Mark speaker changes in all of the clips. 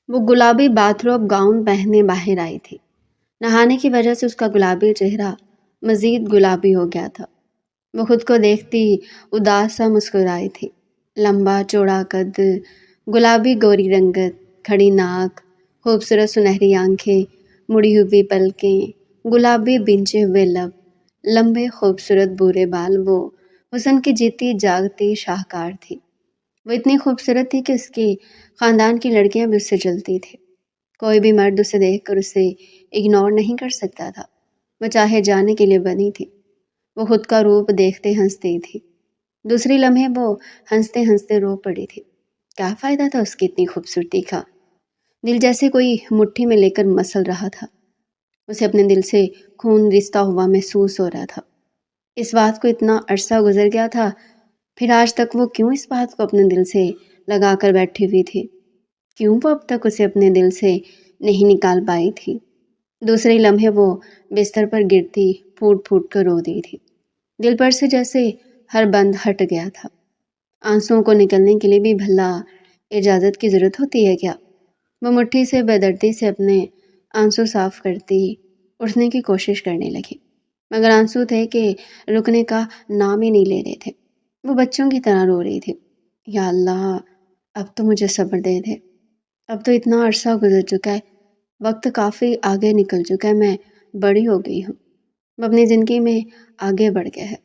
Speaker 1: وہ گلابی باتھ روب گاؤن پہنے باہر آئی تھی۔ نہانے کی وجہ سے اس کا گلابی چہرہ مزید گلابی ہو گیا تھا۔ وہ خود کو دیکھتی اداس سا مسکرائی تھی۔ لمبا چوڑا قد، گلابی گوری رنگت، کھڑی ناک، خوبصورت سنہری آنکھیں، مڑی ہوئی پلکیں، گلابی بنچے ہوئے لب، لمبے خوبصورت بورے بال، وہ حسن کی جیتی جاگتی شاہکار تھی۔ وہ اتنی خوبصورت تھی کہ اس کی خاندان کی لڑکیاں بھی اس سے جلتی تھیں۔ کوئی بھی مرد اسے دیکھ کر اسے اگنور نہیں کر سکتا تھا۔ وہ چاہے جانے کے لیے بنی تھی۔ وہ خود کا روپ دیکھتے ہنستی تھی۔ دوسری لمحے وہ ہنستے ہنستے رو پڑی تھی۔ کیا فائدہ تھا اس کی اتنی خوبصورتی کا؟ دل جیسے کوئی مٹھی میں لے کر مسل رہا تھا۔ اسے اپنے دل سے خون رشتہ ہوا محسوس ہو رہا تھا۔ اس بات کو اتنا عرصہ گزر گیا تھا، پھر آج تک وہ کیوں اس بات کو اپنے دل سے لگا کر بیٹھی ہوئی تھی؟ کیوں وہ اب تک اسے اپنے دل سے نہیں نکال پائی تھی؟ دوسرے لمحے وہ بستر پر گرتی پھوٹ پھوٹ کر رو دی تھی۔ دل پر سے جیسے ہر بند ہٹ گیا تھا۔ آنسوؤں کو نکلنے کے لیے بھی بھلا اجازت کی ضرورت ہوتی ہے کیا؟ وہ مٹھی سے بے دردی سے اپنے آنسو صاف کرتی اٹھنے کی کوشش کرنے لگی، مگر آنسو تھے کہ رکنے کا نام ہی نہیں لے رہے تھے۔ وہ بچوں کی طرح رو رہی تھی۔ یا اللہ، اب تو مجھے صبر دے دے۔ اب تو اتنا عرصہ گزر چکا ہے، وقت کافی آگے نکل چکا ہے، میں بڑی ہو گئی ہوں، وہ اپنی زندگی میں آگے بڑھ گیا ہے،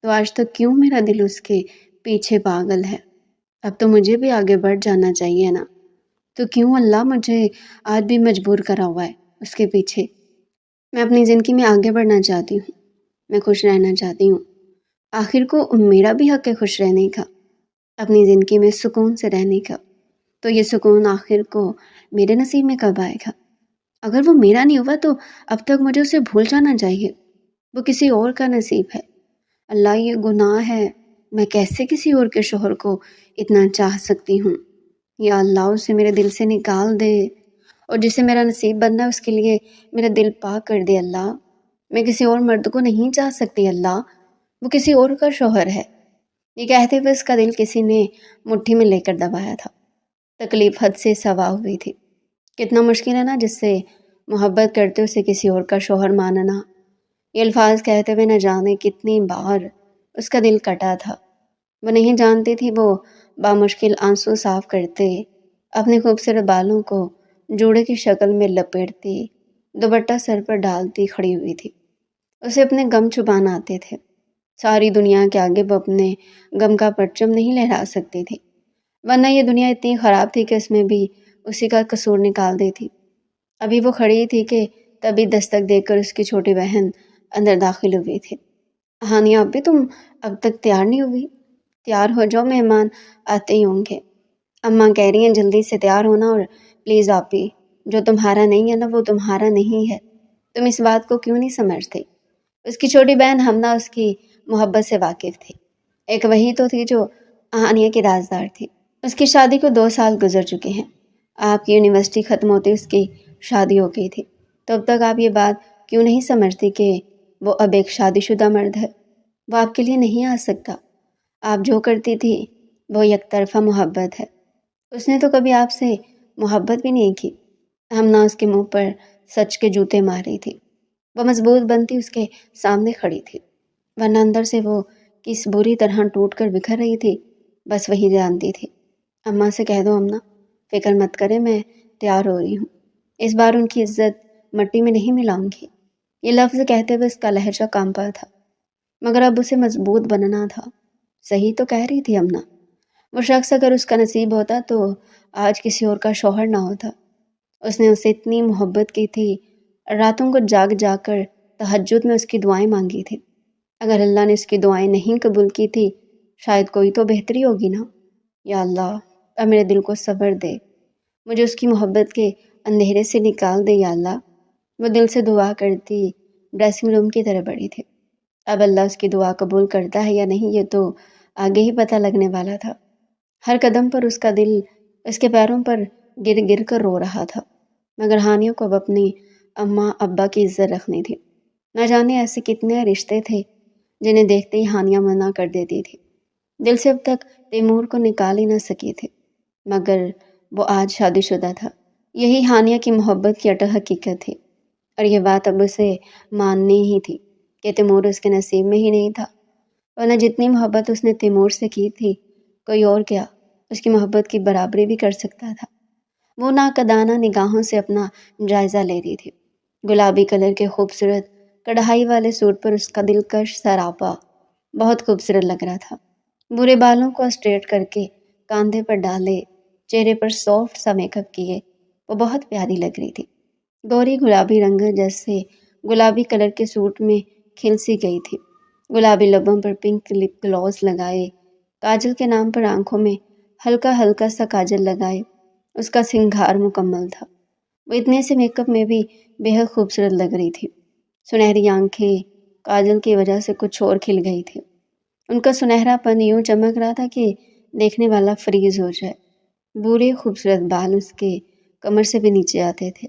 Speaker 1: تو آج تک کیوں میرا دل اس کے پیچھے پاگل ہے؟ اب تو مجھے بھی آگے بڑھ جانا چاہیے نا، تو کیوں اللہ مجھے آج بھی مجبور کرا ہوا ہے اس کے پیچھے؟ میں اپنی زندگی میں آگے بڑھنا چاہتی ہوں، میں خوش رہنا چاہتی ہوں۔ آخر کو میرا بھی حق ہے خوش رہنے کا، اپنی زندگی میں سکون سے رہنے کا۔ تو یہ سکون آخر کو میرے نصیب میں کب آئے گا؟ اگر وہ میرا نہیں ہوا تو اب تک مجھے اسے بھول جانا چاہیے، وہ کسی اور کا نصیب ہے۔ اللہ، یہ گناہ ہے، میں کیسے کسی اور کے شوہر کو اتنا چاہ سکتی ہوں؟ یا اللہ، اسے میرے دل سے نکال دے، اور جسے میرا نصیب بننا ہے اس کے لیے میرا دل پاک کر دے اللہ۔ میں کسی اور مرد کو نہیں چاہ سکتی اللہ، وہ کسی اور کا شوہر ہے۔ یہ کہتے ہوئے اس کا دل کسی نے مٹھی میں لے کر دبایا تھا۔ تکلیف حد سے سوا ہوئی تھی۔ کتنا مشکل ہے نا جس سے محبت کرتے اسے کسی اور کا شوہر ماننا۔ یہ الفاظ کہتے ہوئے نہ جانے کتنی بار اس کا دل کٹا تھا۔ وہ نہیں جانتی تھی وہ بامشکل آنسو صاف کرتے، اپنے خوبصورت بالوں کو جوڑے کی شکل میں لپیٹتی، دوپٹہ سر پر ڈالتی کھڑی ہوئی تھی۔ اسے اپنے غم چھپانا آتے تھے۔ ساری دنیا کے آگے وہ اپنے غم کا پرچم نہیں لہرا سکتی تھی، ورنہ یہ دنیا اتنی خراب تھی کہ اس میں بھی اسی کا قصور نکال دیتی۔ ابھی وہ کھڑی تھی کہ تبھی دستک دے کر اس کی چھوٹی بہن اندر داخل ہوئی تھی۔ ہانیہ، اب بھی تم اب تک تیار نہیں ہوئی؟ تیار ہو جاؤ، مہمان آتے ہی ہوں گے۔ اماں کہہ رہی ہیں جلدی سے تیار ہونا، اور پلیز آپی، جو تمہارا نہیں ہے نا وہ تمہارا نہیں ہے، تم اس بات کو کیوں نہیں سمجھتے؟ اس کی چھوٹی بہن ہمنا اس کی محبت سے واقف تھی۔ ایک وہی تو تھی جو ہانیہ کی رازدار تھی۔ اس کی شادی کو 2 سال گزر چکے ہیں۔ آپ کی یونیورسٹی ختم ہوتے اس کی شادی ہو گئی تھی، تو اب تک آپ یہ بات کیوں نہیں سمجھتی کہ وہ اب ایک شادی شدہ مرد ہے؟ وہ آپ کے لیے نہیں آ سکتا۔ آپ جو کرتی تھی وہ یک طرفہ محبت ہے۔ اس نے تو کبھی آپ سے محبت بھی نہیں کی۔ ہمنا اس کے منہ پر سچ کے جوتے مار رہی تھی۔ وہ مضبوط بنتی اس کے سامنے کھڑی تھی، ورنہ اندر سے وہ کس بری طرح ٹوٹ کر بکھر رہی تھی بس وہی جانتی تھی۔ اماں سے کہہ دو اماں، فکر مت کرے، میں تیار ہو رہی ہوں، اس بار ان کی عزت مٹی میں نہیں ملاؤں گی۔ یہ لفظ کہتے ہوئے اس کا لہجہ کانپا تھا، مگر اب اسے مضبوط بننا تھا۔ صحیح تو کہہ رہی تھی اماں، وہ شخص اگر اس کا نصیب ہوتا تو آج کسی اور کا شوہر نہ ہوتا۔ اس نے اسے اتنی محبت کی تھی، راتوں کو جاگ جا کر تہجد میں اس کی دعائیں مانگی تھی۔ اگر اللہ نے اس کی دعائیں نہیں قبول کی تھی، شاید کوئی تو بہتری ہوگی نا۔ یا اللہ، اب میرے دل کو صبر دے، مجھے اس کی محبت کے اندھیرے سے نکال دے یا اللہ۔ وہ دل سے دعا کرتی ڈریسنگ روم کی طرف بڑھی تھی۔ اب اللہ اس کی دعا قبول کرتا ہے یا نہیں یہ تو آگے ہی پتہ لگنے والا تھا۔ ہر قدم پر اس کا دل اس کے پیروں پر گر گر کر رو رہا تھا، مگر ہانیہ کو اب اپنی اماں ابا کی عزت رکھنی تھی۔ نہ جانے ایسے کتنے رشتے تھے جنہیں دیکھتے ہی ہانیہ منع کر دیتی تھی۔ دل سے اب تک تیمور کو نکال ہی نہ سکی تھی، مگر وہ آج شادی شدہ تھا۔ یہی ہانیہ کی محبت کی اٹل حقیقت تھی، اور یہ بات اب اسے ماننی ہی تھی کہ تیمور اس کے نصیب میں ہی نہیں تھا، ورنہ جتنی محبت اس نے تیمور سے کی تھی، کوئی اور کیا اس کی محبت کی برابری بھی کر سکتا تھا۔ وہ ناقدانہ نگاہوں سے اپنا جائزہ لے رہی تھی۔ گلابی کلر کے خوبصورت کڑھائی والے سوٹ پر اس کا دلکش سراپا بہت خوبصورت لگ رہا تھا۔ برے بالوں کو اسٹریٹ کر کے کاندھے پر ڈالے، چہرے پر سافٹ سا میک اپ کیے، وہ بہت پیاری لگ رہی تھی۔ گوری گلابی رنگت جیسے گلابی کلر کے سوٹ میں کھل سی گئی تھی۔ گلابی لبوں پر پنک لپ گلوز لگائے، کاجل کے نام پر آنکھوں میں ہلکا ہلکا سا کاجل لگائے، اس کا سنگھار مکمل تھا۔ وہ اتنے سے میک اپ میں بھی بے حد خوبصورت لگ رہی تھی۔ سنہری آنکھیں کاجل کی وجہ سے کچھ اور کھل گئی تھی۔ ان کا سنہرا پن یوں چمک رہا تھا کہ دیکھنے والا فریز ہو جائے۔ بورے خوبصورت بال اس کے کمر سے بھی نیچے آتے تھے۔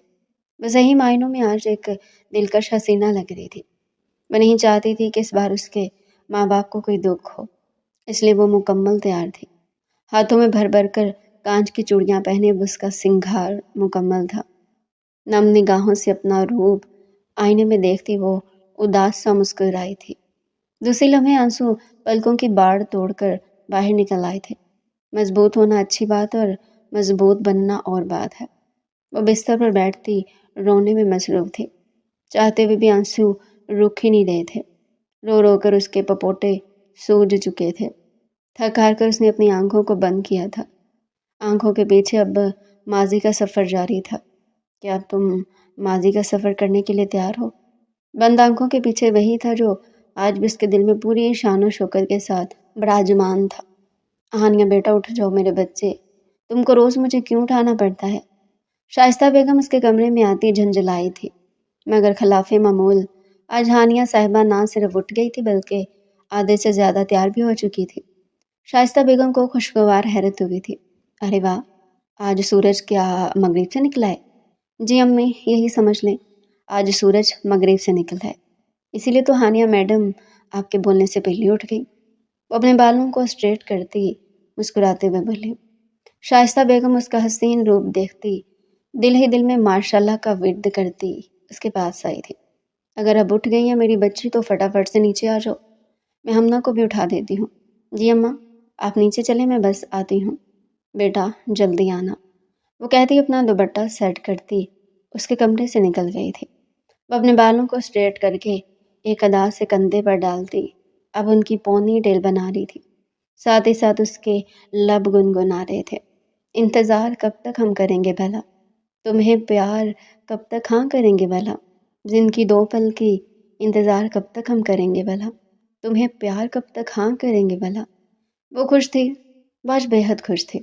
Speaker 1: وہ صحیح معنوں میں آج ایک دلکش حسینہ لگ رہی تھی۔ وہ نہیں چاہتی تھی کہ اس بار اس کے ماں باپ کو کوئی دکھ ہو، اس لیے وہ مکمل تیار تھی۔ ہاتھوں میں بھر بھر کر کانچ کی چوڑیاں پہنے اب اس کا سنگھار مکمل تھا۔ نم نگاہوں سے اپنا روپ آئینے میں دیکھتی وہ اداس سا مسکرائی تھی۔ دوسری لمحے آنسو پلکوں کی باڑ توڑ کر باہر نکل آئے تھے۔ مضبوط ہونا اچھی بات اور مضبوط بننا اور بات ہے۔ وہ بستر پر بیٹھتی رونے میں مصروف تھی، چاہتے ہوئے بھی آنسو رک ہی نہیں رہے تھے۔ رو رو کر اس کے پپوٹے سوج چکے تھے۔ تھک ہار کر اس نے اپنی آنکھوں کو بند کیا تھا۔ آنکھوں کے پیچھے اب ماضی کا سفر جاری تھا۔ کیا اب تم ماضی کا سفر کرنے کے لیے تیار ہو؟ بند آنکھوں کے پیچھے وہی تھا جو آج بھی اس کے دل میں پوری شان و شوکت کے ساتھ براجمان تھا۔ ہانیہ بیٹا اٹھ جاؤ میرے بچے، تم کو روز مجھے کیوں اٹھانا پڑتا ہے؟ شائستہ بیگم اس کے کمرے میں آتی جھنجھلائی تھی، مگر خلاف معمول آج ہانیہ صاحبہ نہ صرف اٹھ گئی تھی بلکہ آدھے سے زیادہ تیار بھی ہو چکی تھی۔ شائستہ بیگم کو خوشگوار حیرت ہوئی تھی۔ ارے واہ، آج سورج کیا مغرب سے نکلا ہے؟ جی امی، یہی سمجھ لیں، آج سورج مغرب سے نکلا ہے، اسی لیے تو ہانیہ میڈم آپ کے بولنے سے پہلے اٹھ گئی۔ وہ اپنے بالوں کو اسٹریٹ کرتی مسکراتے ہوئے بولی۔ شائستہ بیگم اس کا حسین روپ دیکھتی دل ہی دل میں ماشاءاللہ کا ورد کرتی اس کے پاس آئی تھی۔ اگر اب اٹھ گئی ہیں میری بچی تو فٹافٹ سے نیچے آ جاؤ، میں ہمنہ کو بھی اٹھا دیتی ہوں۔ جی اماں، آپ نیچے چلیں، میں بس آتی ہوں۔ بیٹا جلدی آنا، وہ کہتی اپنا دوپٹہ سیٹ کرتی اس کے کمرے سے نکل گئی تھی۔ وہ اپنے بالوں کو اسٹریٹ کر کے ایک ادا سے کندھے پر ڈالتی اب ان کی پونی ٹیل بنا رہی تھی، ساتھ ہی ساتھ اس کے لب گنگنا رہے تھے۔ انتظار کب تک ہم کریں گے بھلا، تمہیں پیار کب تک ہاں کریں گے بھلا، زندگی دو پل کی انتظار کب تک ہم کریں گے بھلا، تمہیں پیار کب تک ہاں کریں گے بھلا۔ وہ خوش تھی، وہ آج بے حد خوش تھی۔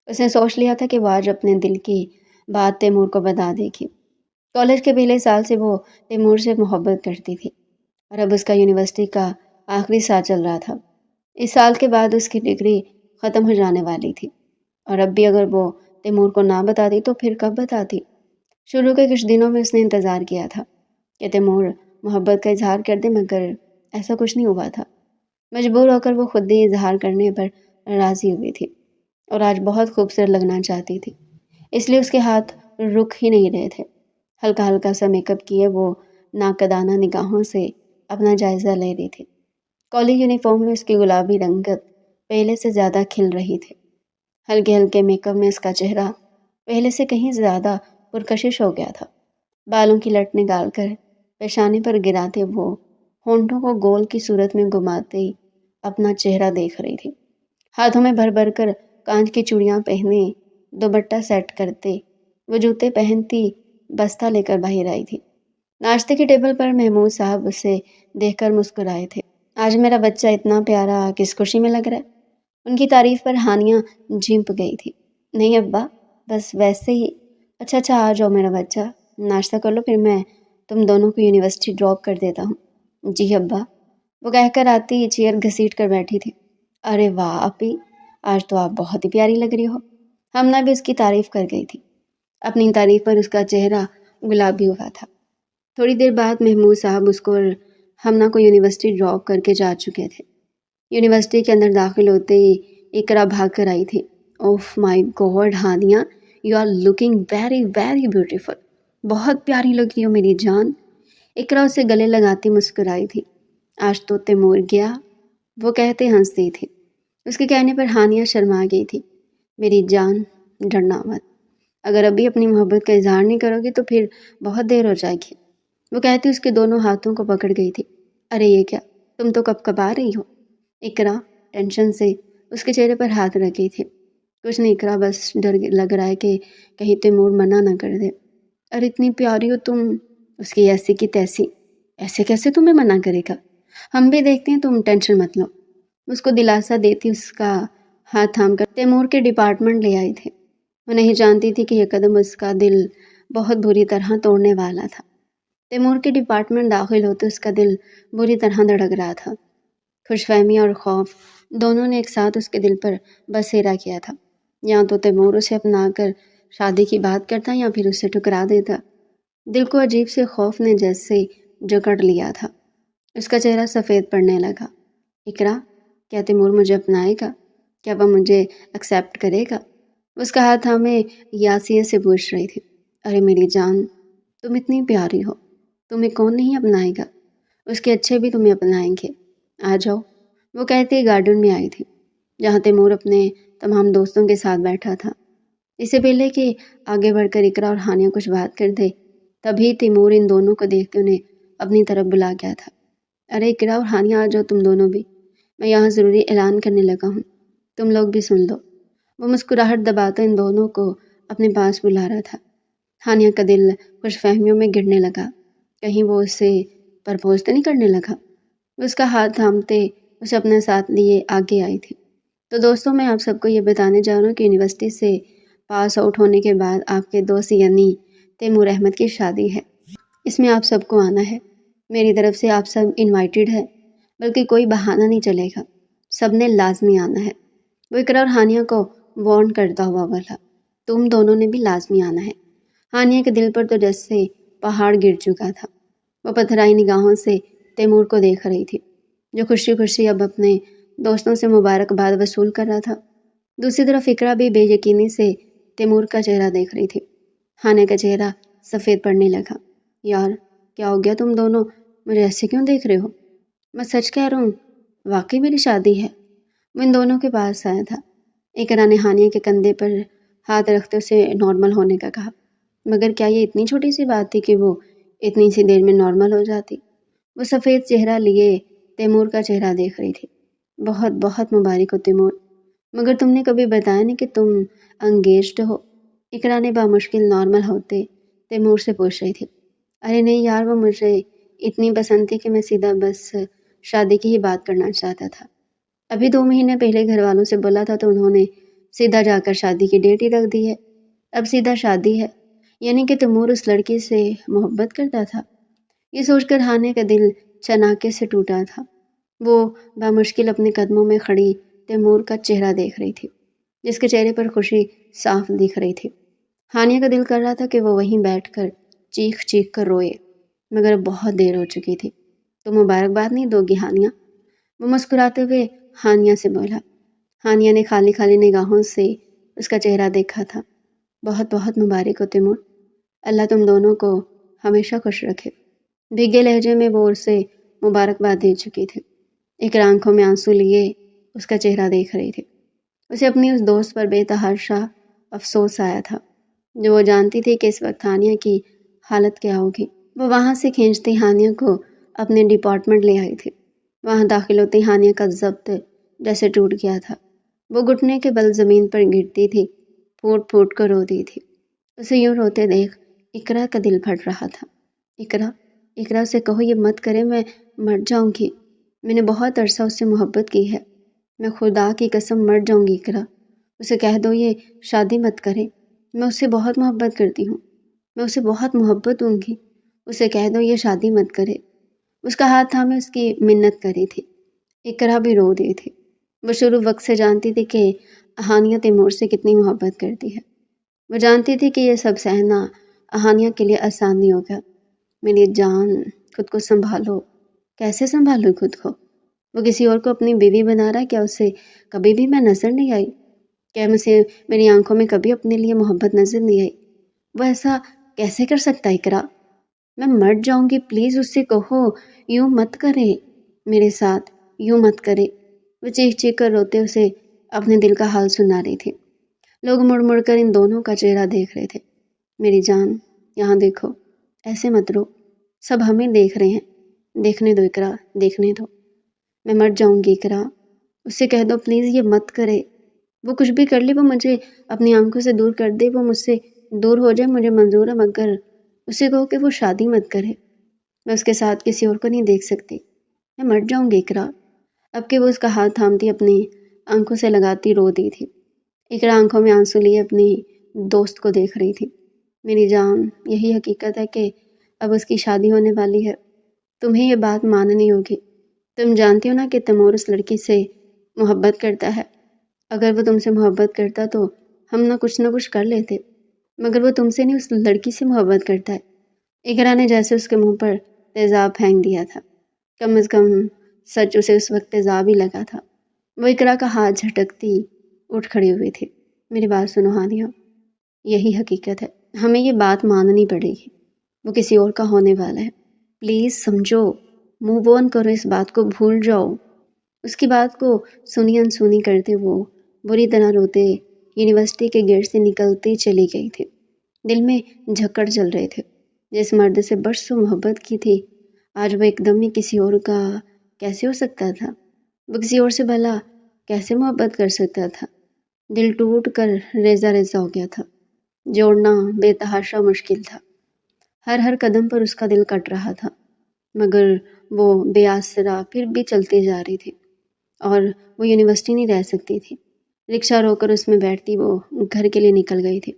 Speaker 1: اس نے سوچ لیا تھا کہ وہ آج اپنے دل کی بات تیمور کو بتا دے گی۔ کالج کے پہلے سال سے وہ تیمور سے محبت کرتی تھی، اور اب اس کا یونیورسٹی کا آخری سال چل رہا تھا۔ اس سال کے بعد اس کی ڈگری ختم ہو جانے والی تھی، اور اب بھی اگر وہ تیمور کو نہ بتاتی تو پھر کب بتاتی؟ شروع کے کچھ دنوں میں اس نے انتظار کیا تھا کہ تیمور محبت کا اظہار کر دے، مگر ایسا کچھ نہیں ہوا تھا۔ مجبور ہو کر وہ خود ہی اظہار کرنے پر راضی ہوئی تھی، اور آج بہت خوبصورت لگنا چاہتی تھی، اس لیے اس کے ہاتھ رک ہی نہیں رہے تھے۔ ہلکا ہلکا سا میک اپ کیے وہ ناقدانہ نگاہوں سے اپنا جائزہ لے رہی تھی۔ کالج یونیفارم میں اس کی گلابی رنگت پہلے سے زیادہ کھل رہی تھی۔ ہلکے ہلکے میک اپ میں اس کا چہرہ پہلے سے کہیں زیادہ پرکشش ہو گیا تھا۔ بالوں کی لٹ نکال کر پیشانی پر گراتے وہ ہونٹوں کو گول کی صورت میں گھماتے ہی اپنا چہرہ دیکھ رہی تھی۔ ہاتھوں میں بھر بھر کر کانچ کی چوڑیاں پہنے دوپٹہ سیٹ کرتے وہ جوتے پہنتی بستہ لے کر باہر آئی تھی۔ ناشتے کی ٹیبل پر محمود صاحب اسے دیکھ کر مسکرائے تھے۔ آج میرا بچہ اتنا پیارا کس خوشی میں لگ رہا ہے؟ ان کی تعریف پر ہانیہ جھنپ گئی تھی۔ نہیں ابا، بس ویسے ہی۔ اچھا آ جاؤ میرا بچہ، ناشتہ کر لو، پھر میں تم دونوں کو یونیورسٹی ڈراپ کر دیتا ہوں۔ جی ابا، وہ کہہ کر آتی چیئر گھسیٹ کر بیٹھی تھی۔ ارے واہ اپی، آج تو آپ بہت ہی پیاری لگ رہی ہو، ہمنا بھی اس کی تعریف کر گئی تھی۔ اپنی تعریف پر اس کا چہرہ گلابی ہوا تھا۔ تھوڑی دیر بعد محمود صاحب اس کو اور ہمنا کو یونیورسٹی ڈراپ کر کے جا چکے تھے۔ یونیورسٹی کے اندر داخل ہوتے ہی اقرا بھاگ کر آئی تھی۔ Oh my god Hania, you are looking very very beautiful. بہت پیاری لگی ہو میری جان. اقرا اسے گلے لگاتی مسکرائی تھی. آج تو تیمور گیا، وہ کہتے ہنستی تھی. اس کے کہنے پر ہانیہ شرما گئی تھی. میری جان، ڈرنا مت. اگر ابھی اپنی محبت کا اظہار نہیں کرو گی تو پھر بہت دیر ہو جائے گی، وہ کہتی اس کے دونوں ہاتھوں کو پکڑ گئی تھی. ارے یہ کیا، تم تو کب کب آ رہی ہو؟ اقرا ٹینشن سے اس کے چہرے پر ہاتھ رکھی تھی. کچھ نہیں اقرا، بس ڈر لگ رہا ہے کہ کہیں تیمور منع نہ کر دے. ارے اتنی پیاری ہو تم. اس کی ایسی کی تیسی. ایسے کیسے تمہیں منع کرے گا؟ ہم بھی دیکھتے ہیں، تم ٹینشن مت لو. اس کو دلاسا دیتی اس کا ہاتھ تھام کر تیمور کے ڈپارٹمنٹ لے آئی تھی. وہ نہیں جانتی تھی کہ یہ قدم اس کا دل بہت بری طرح توڑنے والا تھا. تیمور کے ڈپارٹمنٹ داخل ہوتے اس کا دل بری طرح دھڑک رہا تھا. خوش فہمی اور خوف دونوں نے ایک ساتھ اس کے دل پر بسیرا کیا تھا. یا تو تیمور اسے اپنا کر شادی کی بات کرتا یا پھر اسے ٹکرا دیتا. دل کو عجیب سے خوف نے جیسے جکڑ لیا تھا. اس کا چہرہ سفید پڑنے لگا. اقرا، کیا تیمور مجھے اپنائے گا؟ کیا وہ مجھے ایکسیپٹ کرے گا؟ اس کا ہاتھ ہمیں یاسیے سے پوچھ رہی تھی. ارے میری جان، تم اتنی پیاری ہو، تمہیں کون نہیں اپنائے گا؟ اس کے اچھے بھی تمہیں اپنائیں گے. آ جاؤ، وہ کہتے گارڈن میں آئی تھی جہاں تیمور اپنے تمام دوستوں کے ساتھ بیٹھا تھا. اس سے پہلے کہ آگے بڑھ کر اقرا اور ہانیہ کچھ بات کر دے، تبھی تیمور ان دونوں کو دیکھ کے انہیں اپنی طرف بلا گیا تھا. ارے اقرا اور ہانیہ آ جاؤ تم دونوں بھی، میں یہاں ضروری اعلان کرنے لگا ہوں، تم لوگ بھی سن لو. وہ مسکراہٹ دباتا ان دونوں کو اپنے پاس بلا رہا تھا. ہانیہ کا دل خوش فہمیوں میں گرنے لگا. کہیں وہ اسے پرپوز تو نہیں کرنے لگا. اس کا ہاتھ تھامتے اسے اپنے ساتھ لیے آگے آئی تھی. تو دوستوں، میں آپ سب کو یہ بتانے جا رہا ہوں کہ یونیورسٹی سے پاس آؤٹ ہونے کے بعد آپ کے دوست یعنی تیمور احمد کی شادی ہے. اس میں آپ سب کو آنا ہے. میری طرف سے آپ سب انوائٹڈ ہے، بلکہ کوئی بہانہ نہیں چلے گا، سب نے لازمی آنا ہے. وہ اقرا اور ہانیہ کو وارن کرتا ہوا بولا. تم دونوں نے بھی لازمی آنا ہے. ہانیہ کے دل پر تو جیسے پہاڑ گر چکا تھا. وہ پتھرائی نگاہوں سے تیمور کو دیکھ رہی تھی جو خوشی خوشی اب اپنے دوستوں سے مبارکباد وصول کر رہا تھا. دوسری طرف اقرا بھی بے یقینی سے تیمور کا چہرہ دیکھ رہی تھی. ہانیہ کا چہرہ سفید پڑنے لگا. یار، کیا ہو گیا تم دونوں؟ مجھے ایسے کیوں دیکھ رہے ہو؟ میں سچ کہہ رہا ہوں، واقعی میری شادی ہے. وہ ان دونوں کے پاس آیا تھا. اقرا نے ہانیہ کے کندھے پر ہاتھ رکھتے اسے نارمل ہونے کا کہا. مگر کیا یہ اتنی چھوٹی سی بات تھی کہ وہ اتنی سی دیر میں نارمل ہو جاتی؟ وہ سفید چہرہ لیے تیمور کا چہرہ دیکھ رہی تھی. بہت بہت مبارک ہو تیمور، مگر تم نے کبھی بتایا نہیں کہ تم انگیجڈ ہو. اقرا نے بامشکل نارمل ہوتے تیمور سے پوچھ رہی تھی. ارے نہیں یار، وہ مجھے اتنی پسند تھی کہ میں سیدھا بس شادی کی ہی بات کرنا چاہتا تھا. ابھی 2 مہینے پہلے گھر والوں سے بولا تھا تو انہوں نے سیدھا جا کر شادی کی ڈیٹ ہی رکھ دی ہے. اب سیدھا شادی ہے، یعنی کہ تیمور اس لڑکی سے محبت کرتا تھا. یہ سوچ کر ہانیہ کا دل چناکے سے ٹوٹا تھا. وہ بامشکل اپنے قدموں میں کھڑی تیمور کا چہرہ دیکھ رہی تھی جس کے چہرے پر خوشی صاف دکھ رہی تھی. ہانیہ کا دل کر رہا تھا کہ وہ وہیں بیٹھ کر چیخ چیخ کر روئے، مگر اب بہت دیر ہو چکی تھی. تو مبارکباد نہیں دو گی ہانیہ؟ وہ مسکراتے ہوئے ہانیہ سے بولا. ہانیہ نے خالی خالی نگاہوں سے اس کا چہرہ دیکھا تھا. بہت بہت مبارک ہو تیمور، اللہ تم دونوں کو ہمیشہ خوش رکھے. بھیگے لہجے میں وہ اسے مبارکباد دے چکی تھی. اقرا آنکھوں میں آنسو لیے اس کا چہرہ دیکھ رہی تھی. اسے اپنی اس دوست پر بے تحاشا افسوس آیا تھا جو وہ جانتی تھی کہ اس وقت ہانیہ کی حالت کیا ہوگی. وہ وہاں سے کھینچتی ہانیہ کو اپنے ڈپارٹمنٹ لے آئی تھی. وہاں داخل ہوتی ہانیہ کا ضبط جیسے ٹوٹ گیا تھا. وہ گھٹنے کے بل زمین پر گرتی تھی، پھوٹ پھوٹ کر روتی تھی. اسے یوں روتے دیکھ اقرا کا دل پھٹ رہا تھا. اقرا سے کہو یہ مت کرے، میں مر جاؤں گی. میں نے بہت عرصہ اس سے محبت کی ہے، میں خدا کی قسم مر جاؤں گی. اقرا، اسے کہہ دو یہ شادی مت کرے. میں اس سے بہت محبت کرتی ہوں، میں اسے بہت محبت دوں گی. اسے کہہ دو یہ شادی مت کرے. اس کا ہاتھ تھامے اس کی منت کری تھی. اقرا بھی رو دی تھی. وہ شروع وقت سے جانتی تھی کہ ہانیہ تیمور سے کتنی محبت کرتی ہے. وہ جانتی تھی کہ یہ سب سہنا ہانیہ کے لیے آسان نہیں ہوگا. میری جان، خود کو سنبھالو. کیسے سنبھالو خود کو؟ وہ کسی اور کو اپنی بیوی بنا رہا ہے کیا؟ اسے کبھی بھی میں نظر نہیں آئی. کیا مجھے میری آنکھوں میں کبھی اپنے لیے محبت نظر نہیں آئی؟ وہ ایسا کیسے کر سکتا ہے اقرا؟ میں مر جاؤں گی، پلیز اس سے کہو یوں مت کرے میرے ساتھ، یوں مت کرے۔ وہ چیخ چیخ کر روتے اسے اپنے دل کا حال سنا رہی تھی۔ لوگ مڑ مڑ کر ان دونوں کا چہرہ دیکھ رہے تھے۔ میری جان یہاں دیکھو، ایسے مت رو، سب ہمیں دیکھ رہے ہیں، دیکھنے دو اقرا، دیکھنے دو۔ میں مر جاؤں گی اقرا، اس سے کہہ دو پلیز یہ مت کرے۔ وہ کچھ بھی کر لے، وہ مجھے اپنی آنکھوں سے دور کر دے، وہ مجھ سے دور ہو جائے، مجھے منظور ہے، مگر اسے کہو کہ وہ شادی مت کرے۔ میں اس کے ساتھ کسی اور کو نہیں دیکھ سکتی، میں مر جاؤں گی اقرا۔ اب کہ وہ اس کا ہاتھ تھامتی اپنی آنکھوں سے لگاتی رو دی تھی۔ اقرا آنکھوں میں آنسو لیے اپنی دوست کو دیکھ رہی تھی۔ میری جان یہی حقیقت ہے کہ اب اس کی شادی ہونے والی ہے، تمہیں یہ بات ماننی ہوگی۔ تم جانتی ہو نا کہ تیمور اس لڑکی سے محبت کرتا ہے۔ اگر وہ تم سے محبت کرتا تو ہم نہ کچھ کر لیتے، مگر وہ تم سے نہیں، اس لڑکی سے محبت کرتا ہے۔ اقرا نے جیسے اس کے منہ پر تیزاب پھینک دیا تھا، کم از کم سچ اسے اس وقت تیزاب ہی لگا تھا۔ وہ اقرا کا ہاتھ جھٹکتی اٹھ کھڑی ہوئی تھی۔ میری بات سنو ہانیہ، یہی حقیقت ہے، ہمیں یہ بات ماننی پڑے گی، وہ کسی اور کا ہونے والا ہے، پلیز سمجھو، موو آن کرو، اس بات کو بھول جاؤ۔ اس کی بات کو سنی انسنی کرتے وہ بری طرح روتے یونیورسٹی کے گیٹ سے نکلتی چلی گئی تھی۔ دل میں جھکڑ چل رہے تھے۔ جس مرد سے برسوں محبت کی تھی، آج وہ ایک دم ہی کسی اور کا کیسے ہو سکتا تھا؟ وہ کسی اور سے بھلا کیسے محبت کر سکتا تھا؟ دل ٹوٹ کر ریزہ ریزہ ہو گیا تھا، جوڑنا بے تحاشا مشکل تھا۔ ہر قدم پر اس کا دل کٹ رہا تھا، مگر وہ بے آسرا پھر بھی چلتی جا رہی تھی، اور وہ یونیورسٹی نہیں رہ سکتی تھی۔ رکشہ رو کر اس میں بیٹھتی وہ گھر کے لیے نکل گئی تھی۔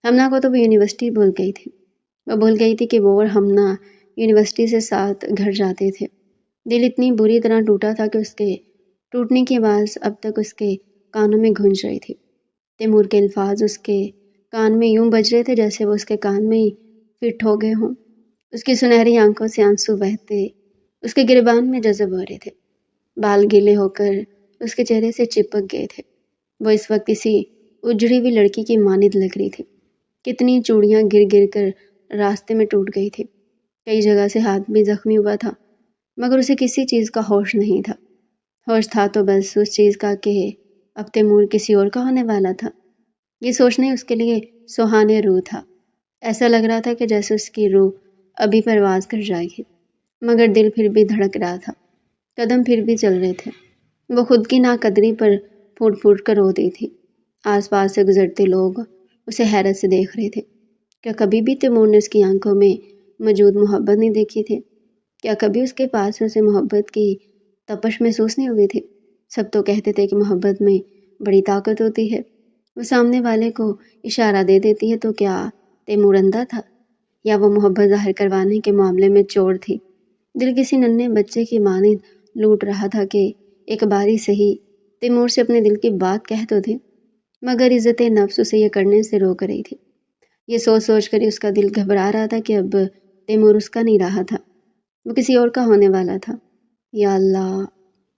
Speaker 1: ہمنا کو تو وہ یونیورسٹی بھول گئی تھی، وہ بھول گئی تھی کہ وہ اور ہمنا یونیورسٹی سے ساتھ گھر جاتے تھے۔ دل اتنی بری طرح ٹوٹا تھا کہ اس کے ٹوٹنے کی آواز اب تک اس کے کانوں میں گونج رہی تھی۔ تیمور کے الفاظ اس کے کان میں یوں بج رہے تھے جیسے وہ اس کے کان میں ہی فٹ ہو گئے ہوں۔ اس کی سنہری آنکھوں سے آنسو بہتے اس کے گریبان میں جذب ہو رہے تھے، بال گیلے ہو کر اس کے چہرے سے چپک گئے تھے۔ وہ اس وقت کسی اجڑی ہوئی لڑکی کی مانند لگ رہی تھی۔ کتنی چوڑیاں گر گر کر راستے میں ٹوٹ گئی تھی، کئی جگہ سے ہاتھ بھی زخمی ہوا تھا، مگر اسے کسی چیز کا ہوش نہیں تھا۔ ہوش تھا تو بس اس چیز کا کہ اب تیمور کسی اور کا ہونے والا تھا۔ یہ سوچنا ہی اس کے لیے سہانے روح تھا۔ ایسا لگ رہا تھا کہ جیسے اس کی روح ابھی پرواز کر جائے گی، مگر دل پھر بھی دھڑک رہا تھا، قدم پھر بھی چل رہے تھے۔ وہ خود کی ناقدری پر پھوٹ پھوٹ کر رو دی تھی۔ آس پاس سے گزرتے لوگ اسے حیرت سے دیکھ رہے تھے۔ کیا کبھی بھی تیمور نے اس کی آنکھوں میں موجود محبت نہیں دیکھی تھی؟ کیا کبھی اس کے پاس اسے محبت کی تپش محسوس نہیں ہوئی تھی؟ سب تو کہتے تھے کہ محبت میں بڑی طاقت ہوتی ہے، وہ سامنے والے کو اشارہ دے دیتی ہے۔ تو کیا تیمور اندھا تھا، یا وہ محبت ظاہر کروانے کے معاملے میں چور تھی؟ دل کسی ننھے بچے کی مانند لوٹ رہا تھا کہ ایک باری صحیح تیمور سے اپنے دل کی بات کہہ تو دے، مگر عزت نفس اسے یہ کرنے سے روک رہی تھی۔ یہ سوچ سوچ کر ہی اس کا دل گھبرا رہا تھا کہ اب تیمور اس کا نہیں رہا تھا، وہ کسی اور کا ہونے والا تھا۔ یا اللہ،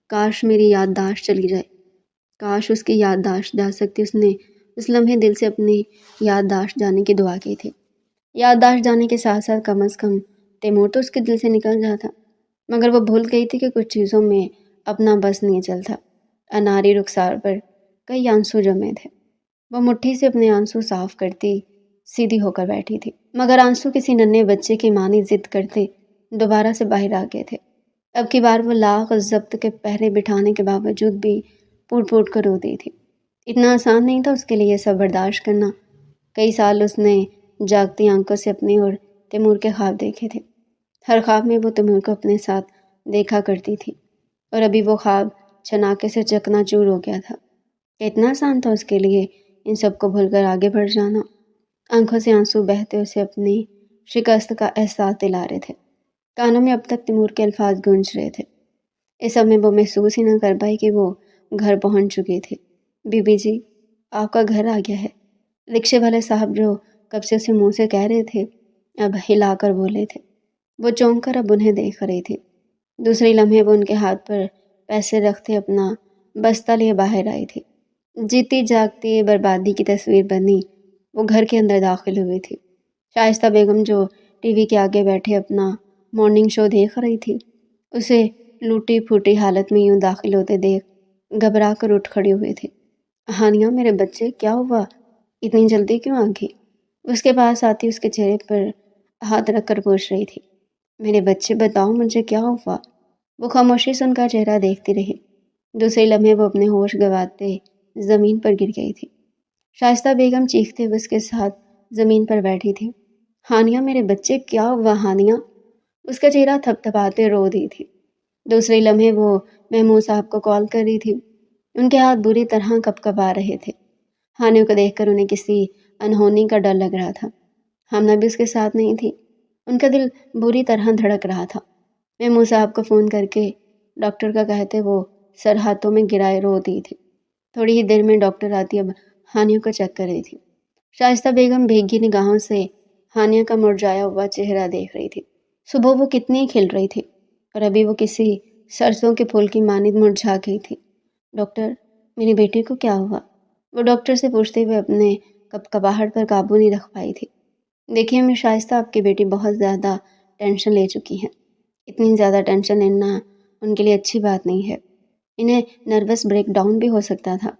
Speaker 1: کاش میری یادداشت چلی جائے، کاش اس کی یادداشت جا سکتی۔ اس نے اس لمحے دل سے اپنی یادداشت جانے کی دعا کی تھی۔ یادداشت جانے کے ساتھ ساتھ کم از کم تیمور تو اس کے دل سے نکل جاتا، مگر وہ بھول گئی تھی کہ کچھ چیزوں میں اپنا بس نہیں چلتا۔ اناری رخسار پر کئی آنسو جمے تھے، وہ مٹھی سے اپنے آنسو صاف کرتی سیدھی ہو کر بیٹھی تھی، مگر آنسو کسی ننھے بچے کی مانی ضد کرتے دوبارہ سے باہر آ گئے تھے۔ اب کی بار وہ لاکھ ضبط کے پہرے بٹھانے کے باوجود بھی پھوٹ پھوٹ کر رو دی تھی۔ اتنا آسان نہیں تھا اس کے لیے سب برداشت کرنا۔ کئی سال اس نے جاگتی آنکھوں سے اپنے اور تیمور کے خواب دیکھے تھے۔ ہر خواب میں وہ تیمور کو اپنے ساتھ دیکھا کرتی تھی، اور ابھی وہ خواب چھناکے سے چکنا چور ہو گیا تھا۔ اتنا آسان تھا اس کے لیے ان سب کو بھول کر آگے بڑھ جانا۔ آنکھوں سے آنسو بہتے اسے اپنی شکست کا احساس دلا رہے تھے۔ کانوں میں اب تک تیمور کے الفاظ گونج رہے تھے۔ اس سب میں وہ محسوس ہی نہ کر پائی کہ وہ گھر پہنچ چکی تھی۔ بی بی جی، آپ کا گھر آ گیا ہے، رکشے والے صاحب جو کب سے اسے منہ سے کہہ رہے تھے اب ہلا کر بولے تھے۔ وہ چونک کر اب انہیں دیکھ رہی تھی۔ دوسرے لمحے وہ ان کے ہاتھ پر پیسے رکھتے اپنا بستہ لیے باہر آئی تھی۔ جیتی جاگتی بربادی کی تصویر بنی وہ گھر کے اندر داخل ہوئی تھی۔ شائستہ بیگم جو ٹی وی کے آگے بیٹھے اپنا مارننگ شو دیکھ رہی تھی، اسے لوٹی پھوٹی حالت میں یوں داخل ہوتے دیکھ گھبرا کر اٹھ کھڑی ہوئی تھی۔ ہانیہ میرے بچے کیا ہوا؟ اتنی جلدی کیوں آ گئی؟ اس کے پاس آتی اس کے چہرے پر ہاتھ رکھ کر پوچھ رہی تھی۔ میرے بچے بتاؤ مجھے کیا ہوا؟ وہ خاموشی سے ان کا چہرہ دیکھتی رہی۔ دوسرے لمحے وہ اپنے ہوش گنواتے زمین پر گر گئی تھی۔ شائستہ بیگم چیختے ہوئے اس کے ساتھ زمین پر بیٹھی تھی۔ ہانیہ میرے بچے کیا ہوا ہانیہ؟ اس کا چہرہ تھپ تھپاتے رو دی تھی۔ دوسرے لمحے وہ محمود صاحب کو کال کر رہی تھی۔ ان کے ہاتھ بری طرح کپکپا رہے تھے۔ ہانیہ کو دیکھ کر انہیں کسی انہونی کا ڈر لگ رہا تھا۔ ہمنا بھی اس کے ساتھ نہیں تھی۔ ان کا دل بری طرح دھڑک رہا تھا۔ محمود صاحب کو فون کر کے ڈاکٹر کا کہتے وہ سر ہاتھوں میں گرائے رو دی تھی۔ تھوڑی ہی دیر میں ڈاکٹر آتی اب ہانیہ کو چیک کر رہی تھی۔ شائستہ بیگم بھیگی نگاہوں سے ہانیہ کا مرجھایا ہوا چہرہ دیکھ رہی تھی۔ صبح وہ کتنی کھل رہی تھی اور ابھی وہ کسی سرسوں کے پھول کی مانند مرجھا گئی تھی۔ ڈاکٹر میری بیٹی کو کیا ہوا؟ وہ ڈاکٹر سے پوچھتے ہوئے اپنے کپکپاہٹ پر قابو نہیں رکھ پائی تھی۔ دیکھیے میں شائستہ آپ کی بیٹی بہت زیادہ ٹینشن لے چکی ہیں۔ اتنی زیادہ ٹینشن لینا ان کے لیے اچھی بات نہیں ہے۔ انہیں نروس بریک ڈاؤن بھی ہو سکتا تھا۔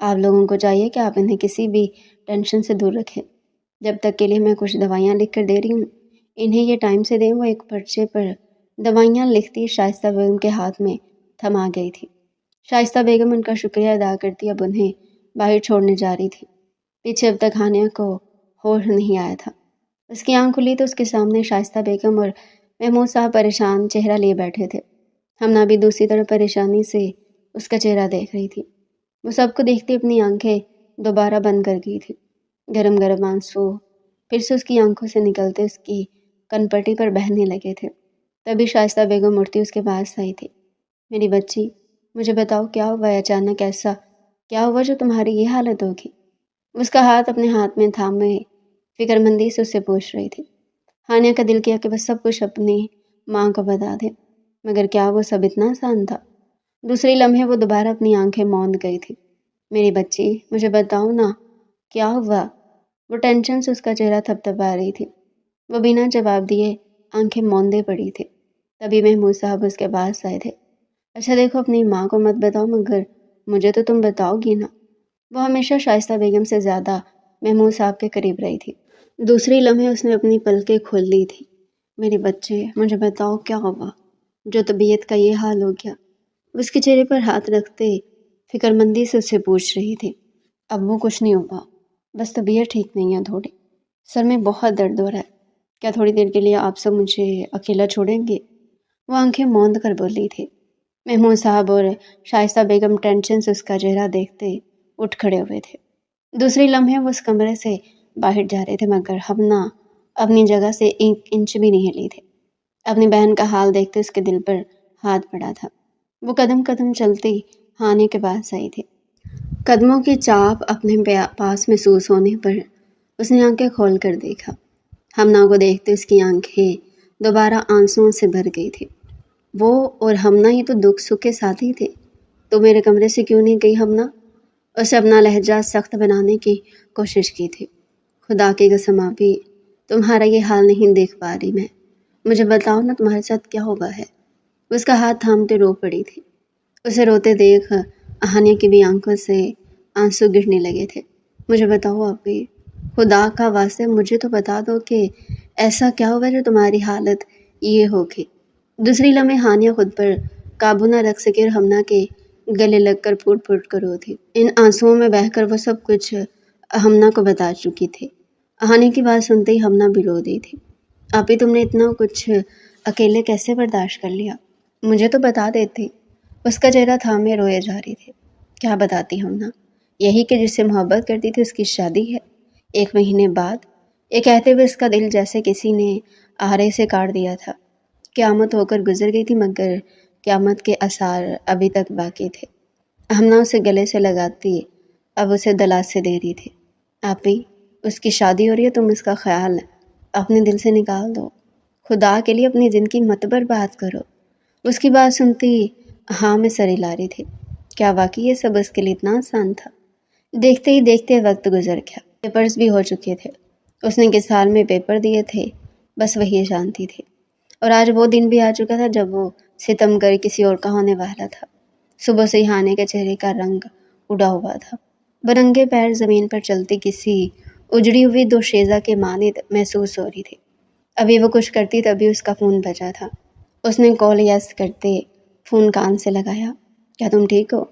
Speaker 1: آپ لوگوں کو چاہیے کہ آپ انہیں کسی بھی ٹینشن سے دور رکھیں۔ جب تک کے لیے میں کچھ دوائیاں لکھ کر دے رہی ہوں، انہیں یہ ٹائم سے دیں۔ وہ ایک پرچے پر دوائیاں لکھتی شائستہ بیگم کے ہاتھ میں تھما گئی تھی۔ شائستہ بیگم ان کا شکریہ ادا کرتی اب انہیں باہر چھوڑنے جا رہی تھی۔ پیچھے اب تک ہانیہ کو ہوش نہیں آیا تھا۔ اس کی آنکھ کھلی تو اس کے سامنے شائستہ بیگم اور محمود صاحب پریشان چہرہ لیے بیٹھے تھے۔ ہمنا بھی دوسری طرف پریشانی سے اس کا چہرہ دیکھ رہی تھی۔ وہ سب کو دیکھتی اپنی آنکھیں دوبارہ بند کر گئی تھی۔ گرم گرم آنسو پھر سے اس کی آنکھوں سے نکلتے اس کی کنپٹی پر بہنے لگے تھے۔ تبھی شائستہ بیگم اٹھتی اس کے پاس آئی تھی۔ میری بچی مجھے بتاؤ کیا ہوا ہے اچانک ایسا؟ کیا ہوا جو تمہاری یہ حالت ہوگی؟ اس کا ہاتھ اپنے ہاتھ میں تھامے فکر مندی سے اس سے پوچھ رہی تھی۔ ہانیہ کا دل کیا کہ بس سب کچھ اپنی ماں کو بتا دے، مگر کیا وہ سب اتنا آسان تھا؟ دوسری لمحے وہ دوبارہ اپنی آنکھیں موند گئی تھی۔ میری بچی مجھے بتاؤ نا کیا ہوا؟ وہ ٹینشن سے اس کا چہرہ تھپ تھپا رہی تھی۔ وہ بنا جواب دیے آنکھیں موندے پڑی تھی۔ تبھی محمود صاحب اس کے پاس آئے تھے۔ اچھا دیکھو اپنی ماں کو مت بتاؤ مگر مجھے تو تم بتاؤ گی نا۔ وہ ہمیشہ شائستہ بیگم سے زیادہ محمود صاحب کے قریب رہی تھی۔ دوسری لمحے اس نے اپنی پلکیں کھول لی تھی۔ میرے بچے مجھے بتاؤ کیا ہوا جو طبیعت کا یہ حال ہو گیا؟ اس کے چہرے پر ہاتھ رکھتے فکر مندی سے اسے پوچھ رہی تھی۔ اب وہ کچھ نہیں ہوا، بس طبیعت ٹھیک نہیں ہے تھوڑی، سر میں بہت درد ہو رہا ہے۔ کیا تھوڑی دیر کے لیے آپ سب مجھے اکیلا چھوڑیں گے؟ وہ آنکھیں موند کر بولی تھی۔ محمود صاحب اور شائستہ بیگم ٹینشن سے اس کا چہرہ دیکھتے اٹھ کھڑے ہوئے تھے۔ دوسری لمحے وہ اس کمرے سے باہر جا رہے تھے مگر ہمنا اپنی جگہ سے ایک انچ بھی نہیں ہلی تھی۔ اپنی بہن کا حال دیکھتے اس کے دل پر ہاتھ پڑا تھا۔ وہ قدم قدم چلتی ہانیہ کے پاس آئی تھی۔ قدموں کی چاپ اپنے پاس محسوس ہونے پر اس نے آنکھیں کھول کر دیکھا۔ ہمنا کو دیکھتے اس کی آنکھیں دوبارہ آنسوؤں سے بھر گئی تھی۔ وہ اور ہمنا ہی تو دکھ سکھ کے ساتھی تھے، تو میرے کمرے سے کیوں نہیں گئی ہمنا؟ اسے اپنا لہجہ سخت بنانے کی کوشش کی تھی۔ خدا کی قسم آپی تمہارا یہ حال نہیں دیکھ پا رہی میں، مجھے بتاؤ نا تمہارے ساتھ کیا ہوا ہے؟ اس کا ہاتھ تھامتے رو پڑی تھی۔ اسے روتے دیکھ ہانیہ کی بھی آنکھوں سے آنسو گرنے لگے تھے۔ مجھے بتاؤ آپی، خدا کا واسطے مجھے تو بتا دو کہ ایسا کیا ہوا جو تمہاری حالت یہ ہوگی۔ دوسری لمحے ہانیہ خود پر قابو نہ رکھ سکی اور ہمنا کے گلے لگ کر پھوٹ پھوٹ کر رو تھی۔ ان آنسوؤں میں بہہ کر وہ سب کچھ ہمنا کو بتا چکی تھی۔ ہانیہ کی بات سنتے ہی ہمنا بھی رو دی تھی۔ آپی تم نے اتنا کچھ اکیلے کیسے برداشت کر لیا؟ مجھے تو بتا دیتی۔ اس کا چہرہ تھامے روئے جا رہی تھی۔ کیا بتاتی ہمنا؟ یہی کہ جس سے محبت کرتی تھی اس کی شادی ہے 1 مہینے بعد۔ یہ کہتے ہوئے اس کا دل جیسے کسی نے آرے سے کاٹ دیا تھا۔ قیامت ہو کر گزر گئی تھی مگر قیامت کے آثار ابھی تک باقی تھے۔ ہمنا اسے گلے سے لگاتی اب اسے دلاسے دے رہی تھی۔ آپی اس کی شادی ہو رہی ہے، تم اس کا خیال اپنے دل سے نکال دو۔ خدا کے لیے اپنی زندگی مت برباد کرو۔ اس کی بات سنتی ہاں میں سر ہلا رہی تھی۔ کیا واقعی یہ سب اس کے لیے اتنا آسان تھا؟ دیکھتے ہی دیکھتے وقت گزر گیا، پیپرز بھی ہو چکے تھے۔ اس نے کس حال میں پیپر دیے تھے بس وہی جانتی تھی، اور آج وہ دن بھی آ چکا تھا جب وہ ستم گر کسی اور کا ہونے والا تھا۔ صبح سے ہی ہانے کے چہرے کا رنگ اڑا ہوا تھا، برنگے پیر زمین پر چلتی کسی اجڑی ہوئی دوشیزہ کے مانند محسوس ہو رہی تھی۔ ابھی وہ کچھ کرتی تبھی اس کا فون بجا تھا۔ اس نے کال یس کرتے فون کان سے لگایا۔ کیا تم ٹھیک ہو؟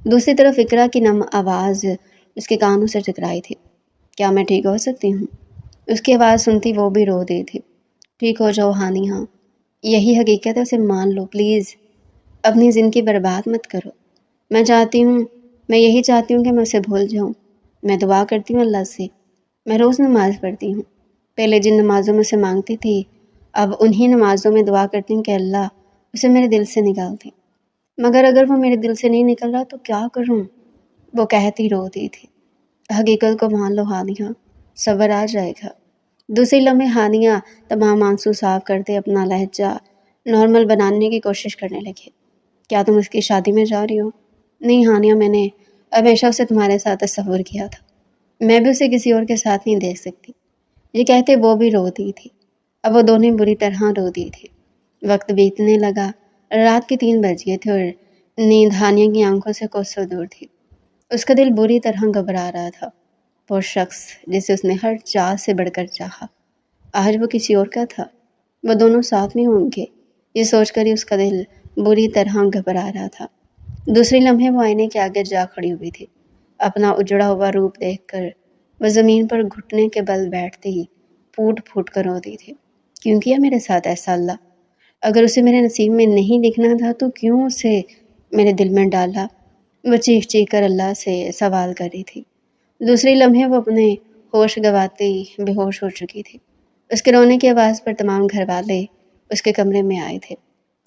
Speaker 1: دوسری طرف اقرا کی نم آواز اس کے کانوں سے ٹکرائی تھی۔ کیا میں ٹھیک ہو سکتی ہوں؟ اس کی آواز سنتی وہ بھی رو دی تھی۔ ٹھیک ہو جاؤ ہانی، ہاں یہی حقیقت ہے، اسے مان لو پلیز، اپنی زندگی برباد مت کرو۔ میں یہی چاہتی ہوں کہ میں اسے بھول جاؤں۔ میں دعا کرتی ہوں اللہ سے، میں روز نماز پڑھتی ہوں، پہلے جن نمازوں میں اسے مانگتی تھی اب انہی نمازوں میں دعا کرتی ہوں کہ اللہ اسے میرے دل سے نکال دے، مگر اگر وہ میرے دل سے نہیں نکل رہا تو کیا کروں؟ وہ کہتی رو دی تھی۔ حقیقت کو مان لو ہانیہ، صبر آ جائے گا۔ دوسری لمحے ہانیہ تمام آنسو صاف کرتے اپنا لہجہ نارمل بنانے کی کوشش کرنے لگے۔ کیا تم اس کی شادی میں جا رہی ہو؟ نہیں ہانیہ، میں نے ہمیشہ اسے تمہارے ساتھ تصور کیا تھا، میں بھی اسے کسی اور کے ساتھ نہیں دیکھ سکتی۔ یہ کہتے وہ بھی رو دی تھی۔ اب وہ دونوں بری طرح رو دی تھی۔ وقت بیتنے لگا، رات کے 3 بج گئے تھے اور نیند ہانیہ کی آنکھوں سے کوسوں دور تھی۔ اس کا دل بری طرح گھبرا رہا تھا۔ وہ شخص جسے اس نے ہر چاہ سے بڑھ کر چاہا، آج وہ کسی اور کا تھا۔ وہ دونوں ساتھ میں ہوں گے، یہ سوچ کر ہی اس کا دل بری طرح گھبرا رہا تھا۔ دوسری لمحے وہ آئینے کے آگے جا کھڑی ہوئی تھی۔ اپنا اجڑا ہوا روپ دیکھ کر وہ زمین پر گھٹنے کے بل بیٹھتے ہی پھوٹ پھوٹ کر رو دی تھی۔ کیوں کیا میرے ساتھ ایسا اللہ؟ اگر اسے میرے نصیب میں نہیں لکھنا تھا تو کیوں اسے میرے دل میں ڈالا؟ وہ چیخ چیخ کر اللہ سے سوال کر رہی تھی۔ دوسری لمحے وہ اپنے ہوش گواتے ہی بے ہوش ہو چکی تھی۔ اس کے رونے کی آواز پر تمام گھر والے اس کے کمرے میں آئے تھے،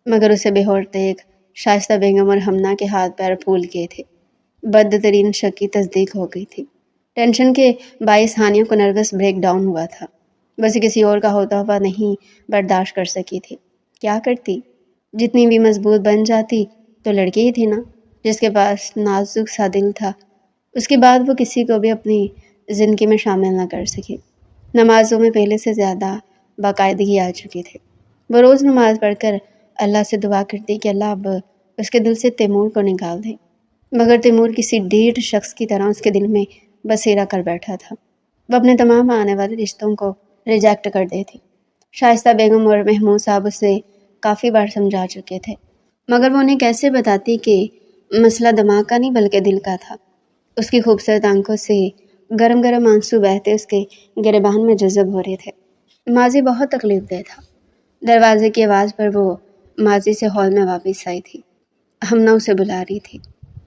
Speaker 1: مگر اسے بے ہوش دیکھ شائستہ بیگم اور ہمنا کے ہاتھ پیر پھول گئے تھے۔ بدترین شک کی تصدیق ہو گئی تھی۔ ٹینشن کے باعث ہانیہ کو نروس بریک ڈاؤن ہوا تھا۔ بس کسی اور کا ہوتا ہوا نہیں برداشت کر سکی تھی۔ کیا کرتی؟ جتنی بھی مضبوط بن جاتی تو لڑکی ہی تھی نا، جس کے پاس نازک سا دل تھا۔ اس کے بعد وہ کسی کو بھی اپنی زندگی میں شامل نہ کر سکی۔ نمازوں میں پہلے سے زیادہ باقاعدگی آ چکی تھی۔ وہ روز نماز پڑھ کر اللہ سے دعا کرتی کہ اللہ اب اس کے دل سے تیمور کو نکال دے، مگر تیمور کسی ڈھیٹ شخص کی طرح اس کے دل میں بسیرا کر بیٹھا تھا۔ وہ اپنے تمام آنے والے رشتوں کو ریجیکٹ کر دی تھی۔ شائستہ بیگم اور محمود صاحب اسے کافی بار سمجھا چکے تھے، مگر وہ انہیں کیسے بتاتی کہ مسئلہ دماغ کا نہیں بلکہ دل کا تھا۔ اس کی خوبصورت آنکھوں سے گرم گرم آنسو بہتے اس کے گریبان میں جذب ہو رہے تھے۔ ماضی بہت تکلیف دہ تھا۔ دروازے کی آواز پر وہ ماضی سے ہال میں واپس آئی تھی۔ ہمنا اسے بلا رہی تھی۔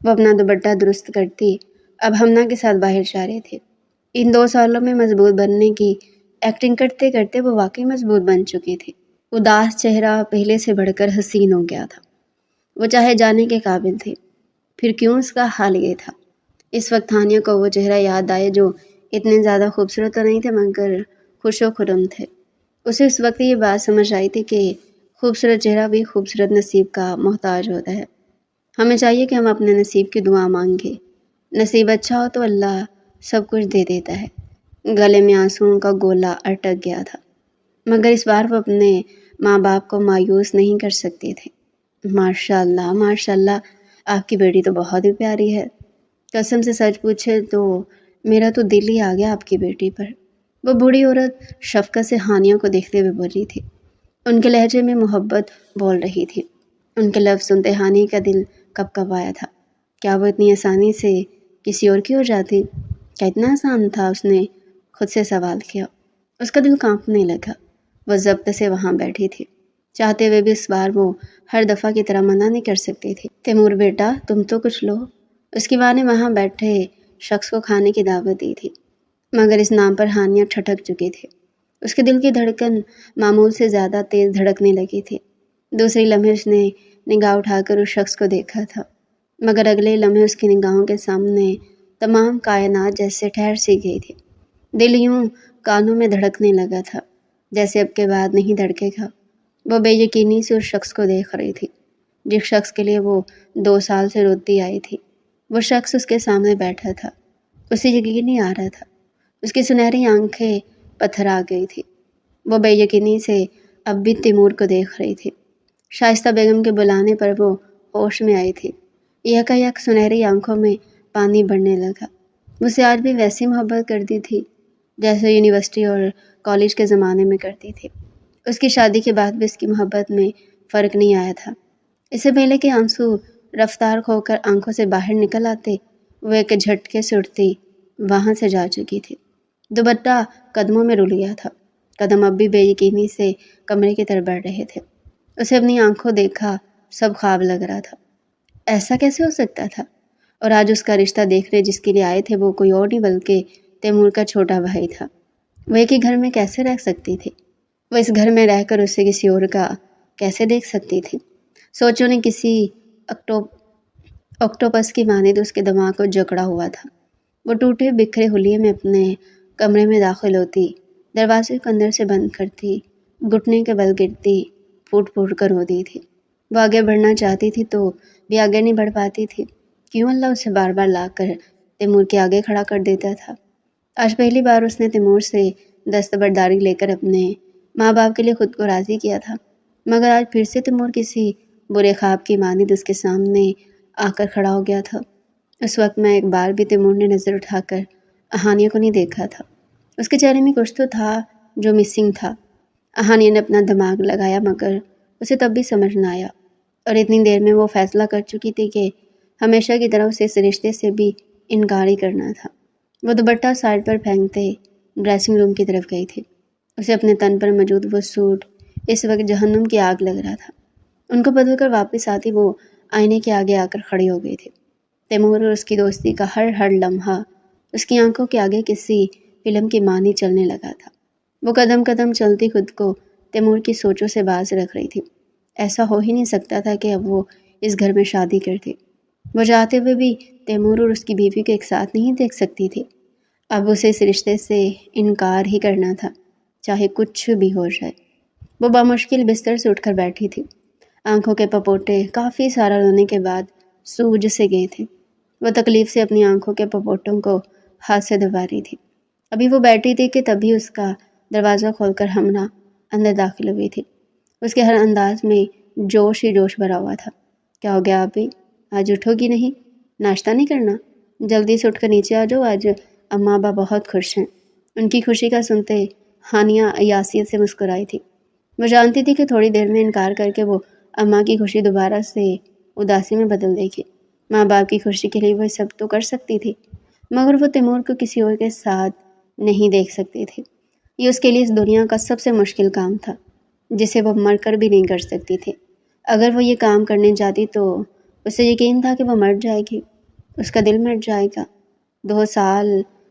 Speaker 1: وہ اپنا دوپٹہ درست کرتی اب ہمنا کے ساتھ باہر جا رہے تھے۔ ان 2 سالوں میں مضبوط بننے کی ایکٹنگ کرتے کرتے وہ واقعی مضبوط بن چکی تھی۔ اداس چہرہ پہلے سے بڑھ کر حسین ہو گیا تھا۔ وہ چاہے جانے کے قابل تھی، پھر کیوں اس کا حال یہ تھا؟ اس وقت ہانیہ کو وہ چہرہ یاد آئے جو اتنے زیادہ خوبصورت تو نہیں تھے مگر خوش و خرم تھے۔ اسے اس وقت یہ بات سمجھ آئی تھی کہ خوبصورت چہرہ بھی خوبصورت نصیب کا محتاج ہوتا ہے۔ ہمیں چاہیے کہ ہم اپنے نصیب کی دعا مانگیں۔ نصیب اچھا ہو تو اللہ سب کچھ دے دیتا ہے۔ گلے میں آنسوؤں کا گولا اٹک گیا تھا، مگر اس بار وہ اپنے ماں باپ کو مایوس نہیں کر سکتے تھے۔ ماشاء اللہ آپ کی بیٹی تو بہت ہی پیاری ہے۔ قسم سے سچ پوچھے تو میرا تو دل ہی آ گیا آپ کی بیٹی پر۔ وہ بوڑھی عورت شفقت سے ہانیہ کو دیکھتے ہوئے بولی تھی۔ ان کے لہجے میں محبت بول رہی تھی۔ ان کے لفظ سنتے ہانیہ کا دل کب کب آیا تھا۔ کیا وہ اتنی آسانی سے کسی اور کی ہو جاتی؟ کیا اتنا آسان تھا؟ اس نے خود سے سوال کیا۔ اس کا دل کانپنے لگا۔ وہ ضبط سے وہاں بیٹھی تھی، چاہتے ہوئے بھی اس بار وہ ہر دفعہ کی طرح منع نہیں کر سکتی تھی۔ تیمور بیٹا تم تو کچھ لو۔ اس کی ماں نے وہاں بیٹھے شخص کو کھانے کی دعوت دی تھی، مگر اس نام پر ہانیہ ٹھٹک چکی تھی۔ اس کے دل کی دھڑکن معمول سے زیادہ تیز دھڑکنے لگی تھی۔ دوسری لمحے اس نے نگاہ اٹھا کر اس شخص کو دیکھا تھا، مگر اگلے لمحے اس کی نگاہوں کے سامنے تمام کائنات جیسے ٹھہر سی گئی تھی۔ دل یوں کانوں میں دھڑکنے لگا تھا جیسے اب کے بعد نہیں دھڑکے گا۔ وہ بے یقینی سے اس شخص کو دیکھ رہی تھی جس شخص کے لیے وہ 2 سال سے روتی آئی تھی۔ وہ شخص اس کے سامنے بیٹھا تھا، اسے یقین نہیں آ رہا تھا، اس کی سنہری آنکھیں پتھر آ گئی تھی۔ وہ بے یقینی سے اب بھی تیمور کو دیکھ رہی تھی۔ شائستہ بیگم کے بلانے پر وہ ہوش میں آئی تھی۔ یک سنہری آنکھوں میں پانی بڑھنے لگا۔ وہ اسے آج بھی ویسی محبت کرتی تھی جیسے یونیورسٹی اور کالج کے زمانے میں کرتی تھی۔ اس کی شادی کے بعد بھی اس کی محبت میں فرق نہیں آیا تھا۔ اس سے پہلے کہ آنسو رفتار کھو کر آنکھوں سے باہر نکل آتے، وہ ایک جھٹکے سے اٹھتی وہاں سے جا چکی تھی۔ دوپٹہ قدموں میں رل گیا تھا۔ قدم اب بھی بے یقینی سے کمرے کی طرف بڑھ رہے تھے۔ اسے اپنی آنکھوں دیکھا سب خواب لگ رہا تھا۔ ایسا کیسے ہو سکتا تھا؟ اور آج اس کا رشتہ دیکھنے جس کے لیے آئے تھے وہ کوئی اور نہیں بلکہ تیمور کا چھوٹا بھائی تھا۔ وہ ایک ہی گھر میں کیسے رہ سکتی تھی؟ وہ اس گھر میں رہ کر اسے کسی اور کا کیسے دیکھ سکتی تھی؟ سوچوں نے کسی آکٹوپس کی مانند اس کے دماغ کو جکڑا ہوا تھا۔ وہ ٹوٹے بکھرے حلیے میں اپنے کمرے میں داخل ہوتی، دروازے کو اندر سے بند کرتی، گھٹنے کے بل گرتی، پھوٹ پھوٹ کر روتی تھی۔ وہ آگے بڑھنا چاہتی تھی تو بھی آگے نہیں بڑھ پاتی تھی۔ کیوں اللہ اسے بار بار لا کر تیمور کے آگے کھڑا کر دیتا تھا؟ آج پہلی بار اس نے تیمور سے دستبرداری لے کر اپنے ماں باپ کے لیے خود کو راضی کیا تھا، مگر آج پھر سے تیمور کسی برے خواب کی مانند اس کے سامنے آ کر کھڑا ہو گیا تھا۔ اس وقت میں ایک بار بھی تیمور نے نظر اٹھا کر اہانیہ کو نہیں دیکھا تھا۔ اس کے چہرے میں کچھ تو تھا جو مسنگ تھا۔ اہانیہ نے اپنا دماغ لگایا مگر اسے تب بھی سمجھ نہ آیا، اور اتنی دیر میں وہ فیصلہ کر چکی تھی کہ ہمیشہ کی طرح اسے اس رشتے سے بھی انکار ہی کرنا تھا۔ وہ دوپٹہ سائڈ پر پھینکتے ڈریسنگ روم کی طرف گئی تھی۔ اسے اپنے تن پر موجود وہ سوٹ اس وقت جہنم کی آگ لگ رہا تھا۔ ان کو بدل کر واپس آتی وہ آئینے کے آگے آ کر کھڑی ہو گئی تھی۔ تیمور اور اس کی دوستی کا ہر لمحہ اس کی آنکھوں کے آگے کسی فلم کی معنی چلنے لگا تھا۔ وہ قدم قدم چلتی خود کو تیمور کی سوچوں سے باز رکھ رہی تھی۔ ایسا ہو ہی نہیں سکتا تھا کہ اب وہ اس گھر میں شادی کرتی۔ وہ چاہتے ہوئے بھی تیمور اور اس کی بیوی کو ایک ساتھ نہیں دیکھ سکتی تھی۔ اب اسے اس رشتے سے انکار ہی کرنا تھا، چاہے کچھ بھی ہو جائے۔ وہ بامشکل بستر سے اٹھ کر بیٹھی تھی۔ آنکھوں کے پپوٹے کافی سارا رونے کے بعد سوج سے گئے تھے۔ وہ تکلیف سے اپنی آنکھوں کے پپوٹوں کو ہاتھ سے دبا رہی تھی۔ ابھی وہ بیٹھی تھی کہ تبھی اس کا دروازہ کھول کر ہمنا اندر داخل ہوئی تھی۔ اس کے ہر انداز میں جوش ہی جوش بھرا ہوا تھا۔ کیا ہو گیا ابھی؟ آج اٹھو گی نہیں؟ ناشتہ نہیں کرنا؟ جلدی سے اٹھ کر نیچے آ جاؤ، آج اماں ابا بہت خوش ہیں۔ ان کی خوشی کا سنتے ہانیہ عیاسیت سے مسکرائی تھی۔ وہ جانتی تھی کہ تھوڑی دیر میں انکار کر کے وہ اماں کی خوشی دوبارہ سے اداسی میں بدل دے گی۔ ماں باپ کی خوشی کے لیے وہ سب تو کر سکتی تھی، مگر وہ تیمور کو کسی اور کے ساتھ نہیں دیکھ سکتی تھی۔ یہ اس کے لیے اس دنیا کا سب سے مشکل کام تھا، جسے وہ مر کر بھی نہیں کر سکتی تھی۔ اگر وہ یہ کام کرنے جاتی تو اسے یقین تھا کہ وہ مر جائے گی، اس کا دل مر جائے گا۔ 2 سال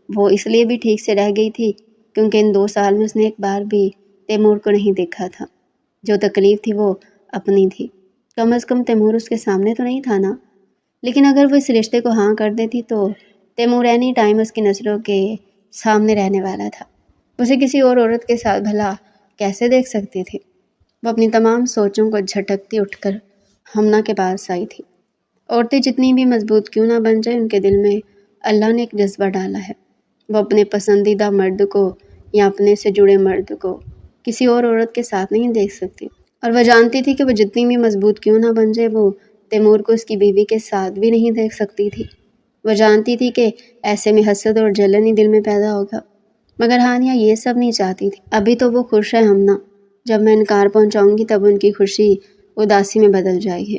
Speaker 1: وہ اس لیے بھی ٹھیک سے رہ گئی تھی کیونکہ ان 2 سال میں اس نے ایک بار بھی تیمور کو نہیں دیکھا تھا۔ جو تکلیف تھی وہ اپنی تھی، کم از کم تیمور اس کے سامنے تو نہیں تھا نا۔ لیکن اگر وہ اس رشتے کو ہاں کر دیتی تو تیمور اینی ٹائم اس کی نظروں کے سامنے رہنے والا تھا۔ اسے کسی اور عورت کے ساتھ بھلا کیسے دیکھ سکتی تھی؟ وہ اپنی تمام سوچوں کو جھٹکتی اٹھ کر ہمنا کے پاس آئی تھی۔ عورتیں جتنی بھی مضبوط کیوں نہ بن جائیں، ان کے دل میں اللہ نے ایک جذبہ ڈالا ہے۔ وہ اپنے پسندیدہ مرد کو یا اپنے سے جڑے مرد کو کسی اور عورت کے ساتھ نہیں دیکھ سکتی، اور وہ جانتی تھی کہ وہ جتنی بھی مضبوط کیوں نہ بن جائے وہ تیمور کو اس کی بیوی کے ساتھ بھی نہیں دیکھ سکتی تھی۔ وہ جانتی تھی کہ ایسے میں حسد اور جلن ہی دل میں پیدا ہوگا، مگر ہانیہ یہ سب نہیں چاہتی تھی۔ ابھی تو وہ خوش ہے ہمنا، جب میں انکار پہنچاؤں گی تب ان کی خوشی اداسی میں بدل جائے گی۔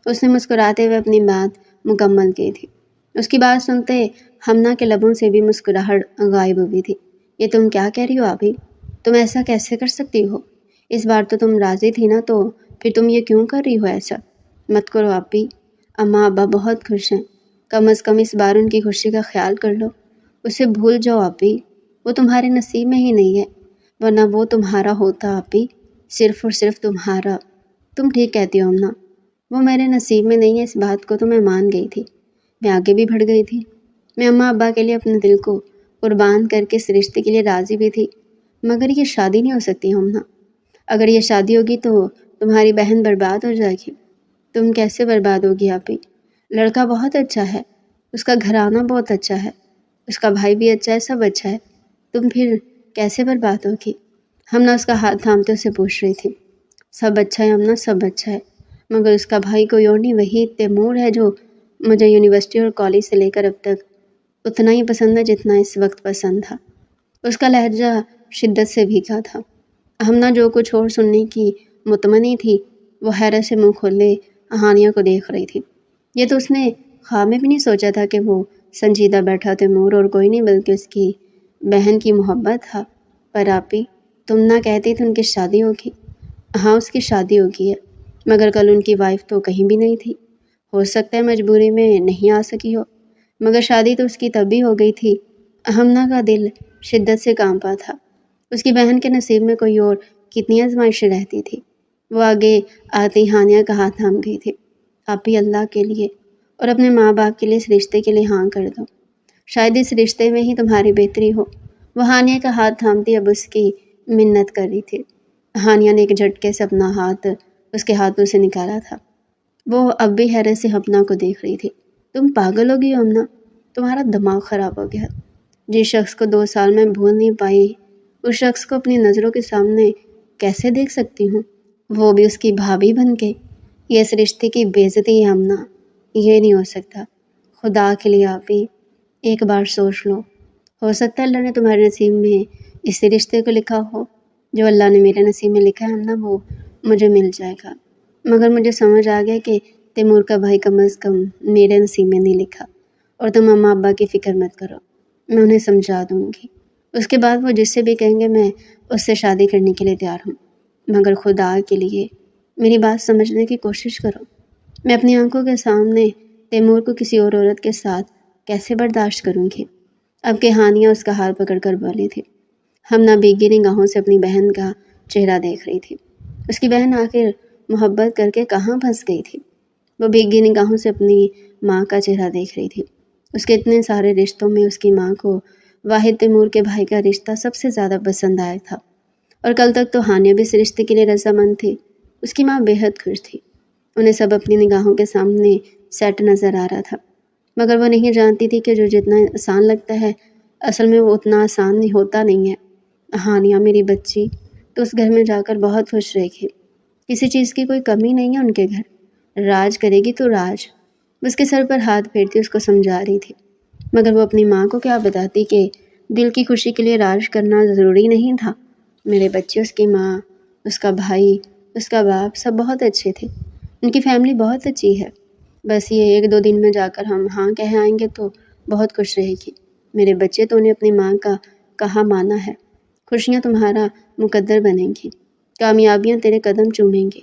Speaker 1: اس نے مسکراتے ہوئے اپنی بات مکمل کی تھی۔ اس کی بات سنتے ہمنا کے لبوں سے بھی مسکراہٹ غائب ہوئی تھی۔ یہ تم کیا کہہ رہی ہو آبی؟ تم ایسا کیسے کر سکتی ہو؟ اس بار تو تم راضی تھی نا، تو پھر تم یہ کیوں کر رہی ہو ایسا؟ مت کرو آبی، اماں ابا بہت خوش ہیں، کم از کم اس بار ان کی خوشی کا خیال کر لو۔ اسے بھول جاؤ آبی، وہ تمہارے نصیب میں ہی نہیں ہے، ورنہ وہ تمہارا ہوتا آبی، صرف اور صرف تمہارا۔ تم ٹھیک کہتی ہو اماں، وہ میرے نصیب میں نہیں ہے، اس بات کو تو میں مان گئی تھی، میں آگے بھی بڑھ گئی تھی۔ میں اماں ابا کے لیے اپنے دل کو قربان کر کے اس رشتے کے لیے راضی بھی تھی، مگر یہ شادی نہیں ہو سکتی اماں۔ اگر یہ شادی ہوگی تو تمہاری بہن برباد ہو جائے گی۔ تم کیسے برباد ہوگی آپی؟ لڑکا بہت اچھا ہے، اس کا گھرانہ بہت اچھا ہے، اس کا بھائی بھی اچھا ہے، سب اچھا ہے، تم پھر کیسے برباد ہوگی؟ ہمنا اس کا ہاتھ تھامتے اسے پوچھ رہی تھی۔ سب اچھا ہے ہمنا، سب اچھا ہے، مگر اس کا بھائی کوئی اور نہیں، وہی تیمور ہے جو مجھے یونیورسٹی اور کالج سے لے کر اب تک اتنا ہی پسند ہے جتنا اس وقت پسند تھا۔ اس کا لہجہ شدت سے بھیگا تھا۔ ہمنا جو کچھ اور سننے کی مطمئن تھی وہ حیرت سے منہ کھولے ہانیہ کو دیکھ رہی تھی۔ یہ تو اس نے خواب میں بھی نہیں سوچا تھا کہ وہ سنجیدہ بیٹھا تیمور اور کوئی نہیں بلکہ اس کی بہن کی محبت تھا۔ پر آپی، تم نہ کہتی تو ان کی شادی ہوگی۔ ہاں، اس کی شادی ہوگی ہے، مگر کل ان کی وائف تو کہیں بھی نہیں تھی۔ ہو سکتا ہے مجبوری میں نہیں آ سکی ہو، مگر شادی تو اس کی تب بھی ہو گئی تھی۔ ہمنا کا دل شدت سے کانپا تھا۔ اس کی بہن کے نصیب میں کوئی اور کتنی آزمائشیں رہتی تھی۔ وہ آگے آتی ہانیہ کا ہاتھ تھام گئی تھی۔ آپی، اللہ کے لیے اور اپنے ماں باپ کے لیے اس رشتے کے لیے ہاں کر دو، شاید اس رشتے میں ہی تمہاری بہتری ہو۔ وہ ہانیہ کا ہاتھ تھامتی اب اس کی منت کر رہی تھی۔ ہانیہ نے ایک جھٹکے سے اپنا ہاتھ اس کے ہاتھوں سے نکالا تھا۔ وہ اب بھی حیرت سے ہمنا کو دیکھ رہی تھی۔ تم پاگل ہو گئی ہو ہمنا، تمہارا دماغ خراب ہو گیا۔ جس شخص کو 2 سال میں بھول نہیں پائی، اس شخص کو اپنی نظروں کے سامنے کیسے دیکھ سکتی ہوں، وہ بھی اس کی بھابھی بن کے؟ یہ اس رشتے کی بے عزتی ہے ہمنا، یہ نہیں ہو سکتا۔ خدا کے لیے آپی، ایک بار سوچ لو، ہو سکتا ہے اللہ نے تمہارے نصیب میں اسی رشتے کو لکھا ہو۔ جو اللہ نے میرے نصیب میں لکھا ہے ہمنا، وہ مجھے مل جائے گا، مگر مجھے سمجھ آ گیا کہ تیمور کا بھائی کم از کم میرے نصیب میں نہیں لکھا۔ اور تم اماں ابا کی فکر مت کرو، میں انہیں سمجھا دوں گی۔ اس کے بعد وہ جس سے بھی کہیں گے میں اس سے شادی کرنے کے لیے تیار ہوں، مگر خدا کے لیے میری بات سمجھنے کی کوشش کرو۔ میں اپنی آنکھوں کے سامنے تیمور کو کسی اور عورت کے ساتھ کیسے برداشت کروں گی؟ اب کہ ہانیہ اس کا ہاتھ پکڑ کر بولی تھی۔ ہمنا بھیگی نگاہوں سے اپنی بہن کا چہرہ دیکھ رہی تھی۔ اس کی بہن آخر محبت کر کے کہاں پھنس گئی تھی؟ وہ بھیگی نگاہوں سے اپنی ماں کا چہرہ دیکھ رہی تھی۔ اس کے اتنے سارے رشتوں میں اس کی ماں کو واحد تیمور کے بھائی کا رشتہ سب سے زیادہ پسند آیا تھا، اور کل تک تو ہانیہ بھی اس رشتے کے لیے رضامند تھی۔ اس کی ماں بے حد خوش تھی۔ انہیں سب اپنی نگاہوں کے سامنے سیٹ نظر آ رہا تھا، مگر وہ نہیں جانتی تھی کہ جو جتنا آسان لگتا ہے اصل میں وہ اتنا آسان نہیں ہوتا نہیں ہے۔ ہانیہ میری بچی، تو اس گھر میں جا کر بہت خوش رہے گی، کسی چیز کی کوئی کمی نہیں ہے ان کے گھر، راج کرے گی تو راج۔ اس کے سر پر ہاتھ پھیرتی اس کو سمجھا رہی تھی، مگر وہ اپنی ماں کو کیا بتاتی کہ دل کی خوشی کے لیے راج کرنا ضروری نہیں تھا۔ میرے بچے، اس کی ماں، اس کا بھائی، اس کا باپ سب بہت اچھے تھے، ان کی فیملی بہت اچھی ہے، بس یہ 1-2 دن میں جا کر ہم ہاں کہہ آئیں گے تو بہت خوش رہے گی۔ میرے بچے، تو انہیں اپنی ماں کا کہا مانا ہے، خوشیاں تمہارا مقدر بنیں گی، کامیابیاں تیرے قدم چومیں گی۔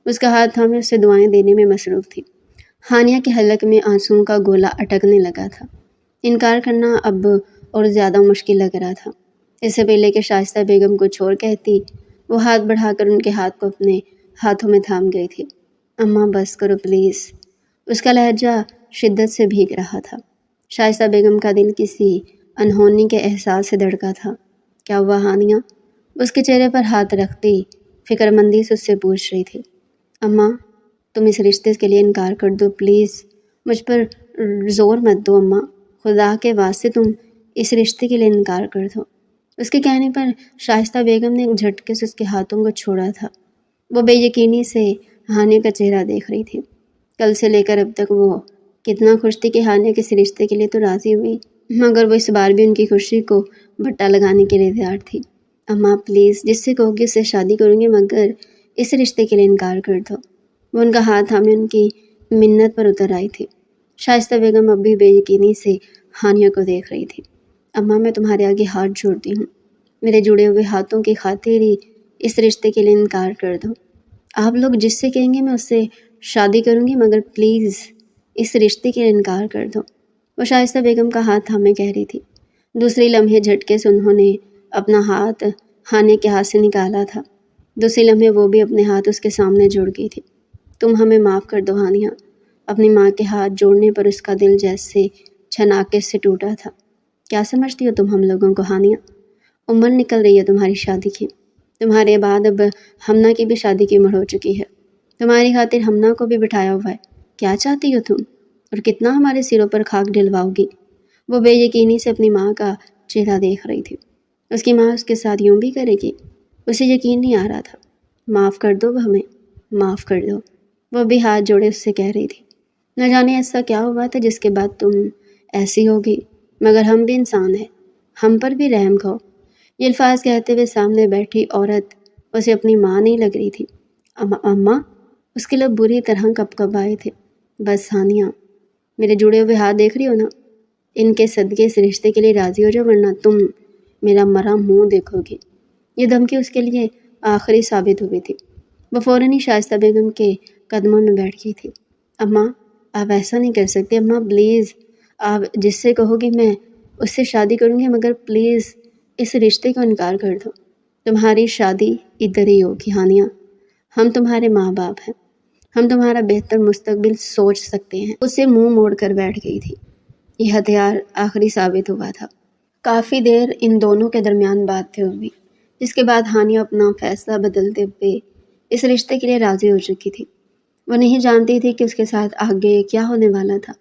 Speaker 1: اس کا ہاتھ تھامے اسے دعائیں دینے میں مصروف تھی۔ ہانیہ کے حلق میں آنسوؤں کا گولا اٹکنے لگا تھا۔ انکار کرنا اب اور زیادہ مشکل لگ رہا تھا۔ اس سے پہلے کہ شائستہ بیگم کچھ اور کہتی، وہ ہاتھ بڑھا کر ان کے ہاتھ کو اپنے ہاتھوں میں تھام گئی تھی۔ اماں بس کرو پلیز۔ اس کا لہجہ شدت سے بھیگ رہا تھا۔ شائستہ بیگم کا دل کسی انہونی کے احساس سے دھڑکا تھا۔ کیا ہوا ہانیہ؟ اس کے چہرے پر ہاتھ رکھتی فکر مندی سے اس سے پوچھ رہی تھی۔ اماں، تم اس رشتے کے لیے انکار کر دو پلیز، مجھ پر زور مت دو اماں، خدا کے واسطے تم اس رشتے کے لیے انکار کر دو۔ اس کے کہنے پر شائستہ بیگم نے ایک جھٹکے سے اس کے ہاتھوں کو چھوڑا تھا۔ وہ بے یقینی سے ہانیہ کا چہرہ دیکھ رہی تھی۔ کل سے لے کر اب تک وہ کتنا خوش تھی کہ ہانیہ کسی رشتے کے لیے تو راضی ہوئی، مگر وہ اس بار بھی ان کی خوشی کو بٹا لگانے کے لیے تیار تھی۔ اماں پلیز، جس سے کہو گی اس سے شادی کروں گی، مگر اس رشتے کے لیے انکار کر دو۔ وہ ان کا ہاتھ تھامے ان کی منت پر اتر آئی تھی۔ شائستہ بیگم اب بھی بے یقینی سے ہانیہ کو دیکھ رہی تھی۔ اماں، میں تمہارے آگے ہاتھ جوڑتی ہوں، میرے جڑے ہوئے ہاتھوں کی خاطر ہی اس رشتے کے لیے انکار کر دو۔ آپ لوگ جس سے کہیں گے میں اس سے شادی کروں گی، مگر پلیز اس رشتے کے لیے انکار کر دو۔ وہ شائستہ بیگم کا ہاتھ تھامے کہہ رہی تھی۔ دوسری لمحے جھٹکے سے انہوں نے اپنا ہاتھ ہانیہ کے ہاتھ سے نکالا تھا۔ دوسری لمحے وہ بھی اپنے ہاتھ اس کے سامنے جوڑ گئی تھی۔ تم ہمیں معاف کر دو ہانیہ۔ اپنی ماں کے ہاتھ جوڑنے پر اس کا دل جیسے چھناکے سے ٹوٹا تھا۔ کیا سمجھتی ہو تم ہم لوگوں کو ہانیہ؟ عمر نکل رہی ہے تمہاری شادی کی، تمہارے بعد اب ہمنا کی بھی شادی کی عمر ہو چکی ہے، تمہاری خاطر ہمنا کو بھی بٹھایا ہوا ہے، کیا چاہتی ہو تم؟ اور کتنا ہمارے سروں پر خاک ڈلواؤ گی؟ وہ بے یقینی سے اپنی ماں کا چہرہ دیکھ رہی تھی۔ اس کی ماں اس کے ساتھ یوں بھی کرے گی؟ اسے یقین نہیں آ رہا تھا۔ معاف کر دو ہمیں، معاف کر دو، وہ بھی ہاتھ جوڑے اس سے کہہ رہی تھی۔ نہ جانے ایسا کیا ہوا تھا جس کے بعد تم ایسی ہوگی، مگر ہم بھی انسان ہیں، ہم پر بھی رحم کھو۔ یہ الفاظ کہتے ہوئے سامنے بیٹھی عورت اسے اپنی ماں نہیں لگ رہی تھی۔ اماں، اس کے لب بری طرح کب آئے تھے۔ بس ہانیہ، میرے جڑے ہوئے ہاتھ دیکھ رہی ہو نا، ان کے صدقے اس رشتے کے لیے راضی ہو جاؤ ورنہ تم میرا مرا منہ دیکھو گی۔ یہ دھمکی اس کے لیے آخری ثابت ہوئی تھی۔ وہ فوراً ہی شائستہ بیگم کے قدموں میں بیٹھ گئی تھی۔ اماں، آپ ایسا نہیں کر سکتے، اماں پلیز، آپ جس سے کہو گی میں اس سے شادی کروں گی، مگر پلیز اس رشتے کو انکار کر دو۔ تمہاری شادی ادھر ہی ہوگی ہانیہ، ہم تمہارے ماں باپ ہیں، ہم تمہارا بہتر مستقبل سوچ سکتے ہیں۔ اسے منہ موڑ کر بیٹھ گئی تھی۔ یہ ہتھیار آخری ثابت ہوا تھا۔ کافی دیر ان دونوں کے درمیان باتیں ہوئی، جس کے بعد ہانیہ اپنا فیصلہ بدلتے ہوئے اس رشتے کے لیے راضی ہو چکی تھی۔ وہ نہیں جانتی تھی کہ اس کے ساتھ آگے کیا ہونے والا تھا،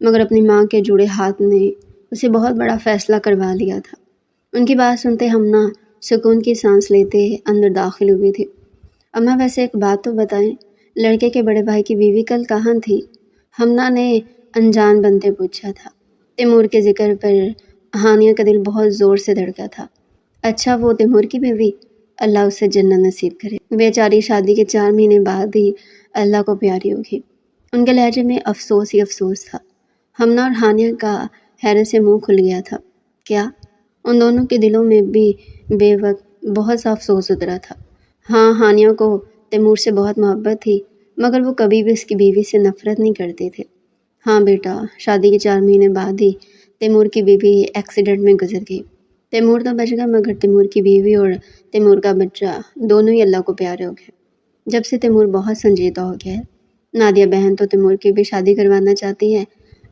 Speaker 1: مگر اپنی ماں کے جڑے ہاتھ نے اسے بہت بڑا فیصلہ کروا لیا تھا۔ ان کی بات سنتے ہمنا سکون کی سانس لیتے اندر داخل ہوئی تھی۔ اماں، ویسے ایک بات تو بتائیں، لڑکے کے بڑے بھائی کی بیوی کل کہاں تھی؟ ہمنا نے انجان بنتے پوچھا تھا۔ تیمور کے ذکر پر ہانیہ کا دل بہت زور سے دھڑکا تھا۔ اچھا، وہ تیمور کی بیوی، اللہ اسے جنت نصیب کرے، بیچاری شادی کے 4 مہینے بعد ہی اللہ کو پیاری ہوگی۔ ان کے لہجے میں افسوس ہی افسوس تھا۔ ہمنا اور ہانیہ کا حیرت سے منہ کھل گیا تھا۔ کیا؟ ان دونوں کے دلوں میں بھی بے وقت بہت سا افسوس اترا تھا۔ ہاں، ہانیہ کو تیمور سے بہت محبت تھی، مگر وہ کبھی بھی اس کی بیوی سے نفرت نہیں کرتے تھے۔ ہاں بیٹا، شادی کے 4 مہینے بعد ہی تیمور کی بیوی ایکسیڈنٹ میں گزر گئی۔ تیمور تو بچ گیا، مگر تیمور کی بیوی اور تیمور کا بچہ دونوں ہی اللہ کو پیارے ہو گئے۔ جب سے تیمور بہت سنجیدہ ہو گیا ہے، نادیہ بہن تو تیمور کی بھی شادی کروانا چاہتی ہے۔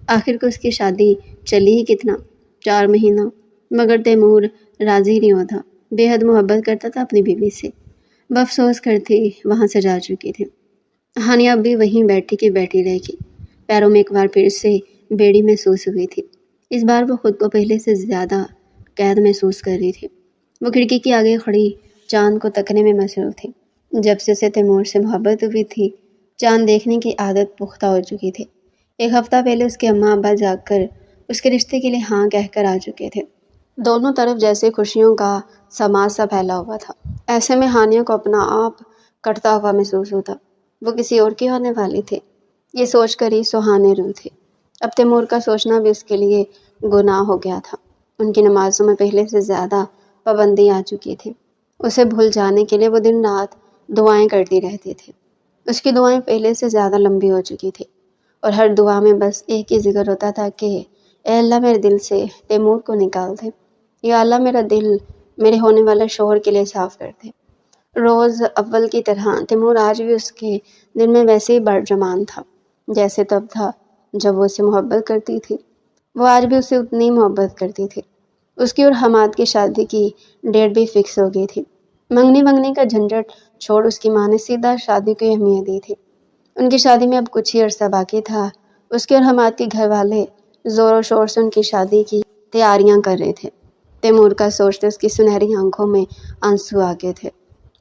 Speaker 1: آخر کو اس کی شادی چلی ہی کتنا، 4 مہینہ، مگر تیمور راضی نہیں ہوتا، بے حد محبت کرتا تھا اپنی بیوی سے۔ وہ افسوس کرتی وہاں سے جا چکی تھی۔ ہانیہ اب بھی وہیں بیٹھی کی بیٹھی رہ گئی۔ پیروں میں ایک بار پھر سے بیڑی محسوس ہوئی تھی۔ اس بار وہ خود کو پہلے سے زیادہ قید محسوس کر رہی تھی۔ وہ کھڑکی کے آگے کھڑی چاند کو تکنے میں مصروف تھی۔ جب سے اسے تیمور سے محبت ہوئی تھی، چاند دیکھنے کی عادت پختہ ہو چکی تھی۔ 1 ہفتہ پہلے اس کے اماں ابا جاگ کر اس کے رشتے کے لیے ہاں کہہ کر آ چکے تھے۔ دونوں طرف جیسے خوشیوں کا سماج سا پھیلا ہوا تھا۔ ایسے میں ہانیہ کو اپنا آپ کٹتا ہوا محسوس ہوتا۔ وہ کسی اور کی ہونے والی تھی، یہ سوچ کر ہی سہانے روح تھی۔ اب تیمور کا سوچنا بھی اس کے لیے گناہ ہو گیا تھا۔ ان کی نمازوں میں پہلے سے زیادہ پابندی آ چکی تھی۔ اسے بھول جانے کے لیے وہ دن رات دعائیں کرتی رہتی تھی۔ اس کی دعائیں پہلے سے زیادہ لمبی ہو چکی تھی، اور ہر دعا میں بس ایک ہی ذکر ہوتا تھا کہ اے اللہ میرے دل سے تیمور کو نکال دے، یا اللہ میرا دل میرے ہونے والے شوہر کے لیے صاف کر دے۔ روز اول کی طرح تیمور آج بھی اس کے دل میں ویسے ہی برجمان تھا جیسے تب تھا جب وہ اسے محبت کرتی تھی۔ وہ آج بھی اسے اتنی محبت کرتی تھی۔ اس کی اور حماد کی شادی کی ڈیٹ بھی فکس ہو گئی تھی۔ منگنی کا جھنجھٹ چھوڑ اس کی ماں نے سیدھا شادی کو اہمیت دی تھی۔ ان کی شادی میں اب کچھ ہی عرصہ باقی تھا۔ اس کے اور حماد کے گھر والے زور و شور سے ان کی شادی کی تیاریاں کر رہے تھے۔ تیمور کا سوچتے اس کی سنہری آنکھوں میں آنسو آ گئے تھے۔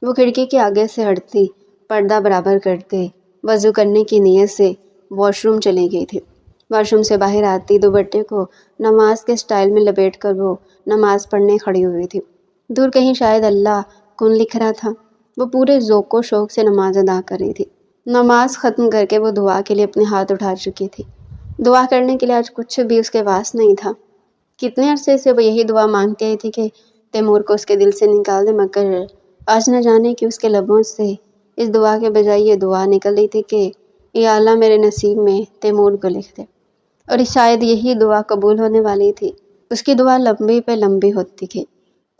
Speaker 1: وہ کھڑکی کے آگے سے ہٹتی، پردہ برابر کرتے وضو کرنے کی نیت سے واش روم چلی گئی تھی۔ واش روم سے باہر آتی دوپٹے کو نماز کے سٹائل میں لپیٹ کر وہ نماز پڑھنے کھڑی ہوئی تھی۔ دور کہیں شاید اللہ کن لکھ رہا تھا۔ وہ پورے ذوق و شوق سے نماز ادا کر رہی تھی۔ نماز ختم کر کے وہ دعا کے لیے اپنے ہاتھ اٹھا چکی تھی۔ دعا کرنے کے لیے آج کچھ بھی اس کے پاس نہیں تھا۔ کتنے عرصے سے وہ یہی دعا مانگتی آئی تھی کہ تیمور کو اس کے دل سے نکال دے، مگر آج نہ جانے کہ اس کے لبوں سے اس دعا کے بجائے یہ دعا نکل رہی تھی کہ یا اللہ میرے نصیب میں تیمور کو لکھ دے، اور شاید یہی دعا قبول ہونے والی تھی۔ اس کی دعا لمبی پہ لمبی ہوتی تھی۔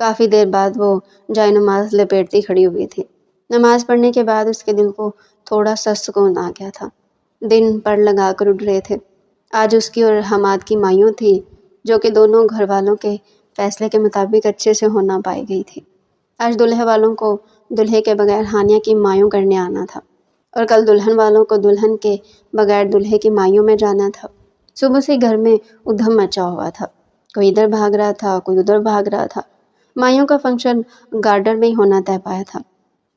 Speaker 1: کافی دیر بعد وہ جائے نماز لپیٹتی کھڑی ہوئی تھی۔ نماز پڑھنے کے بعد اس کے دل کو تھوڑا سا سکون آ گیا تھا۔ دن پڑ لگا کر اٹھ رہے تھے۔ آج اس کی اور حماد کی مائیوں تھی، جو کہ دونوں گھر والوں کے فیصلے کے مطابق اچھے سے ہونا پائی گئی تھی۔ آج دلہے والوں کو دلہے کے بغیر ہانیہ کی مائیوں کرنے آنا تھا، اور کل دلہن والوں کو دلہن کے بغیر دلہے کی مائیوں میں جانا تھا۔ صبح سے گھر میں ادھم مچا ہوا تھا، کوئی ادھر بھاگ رہا تھا، کوئی ادھر بھاگ رہا تھا۔ مائیوں کا فنکشن گارڈن میں ہی ہونا طے پایا تھا۔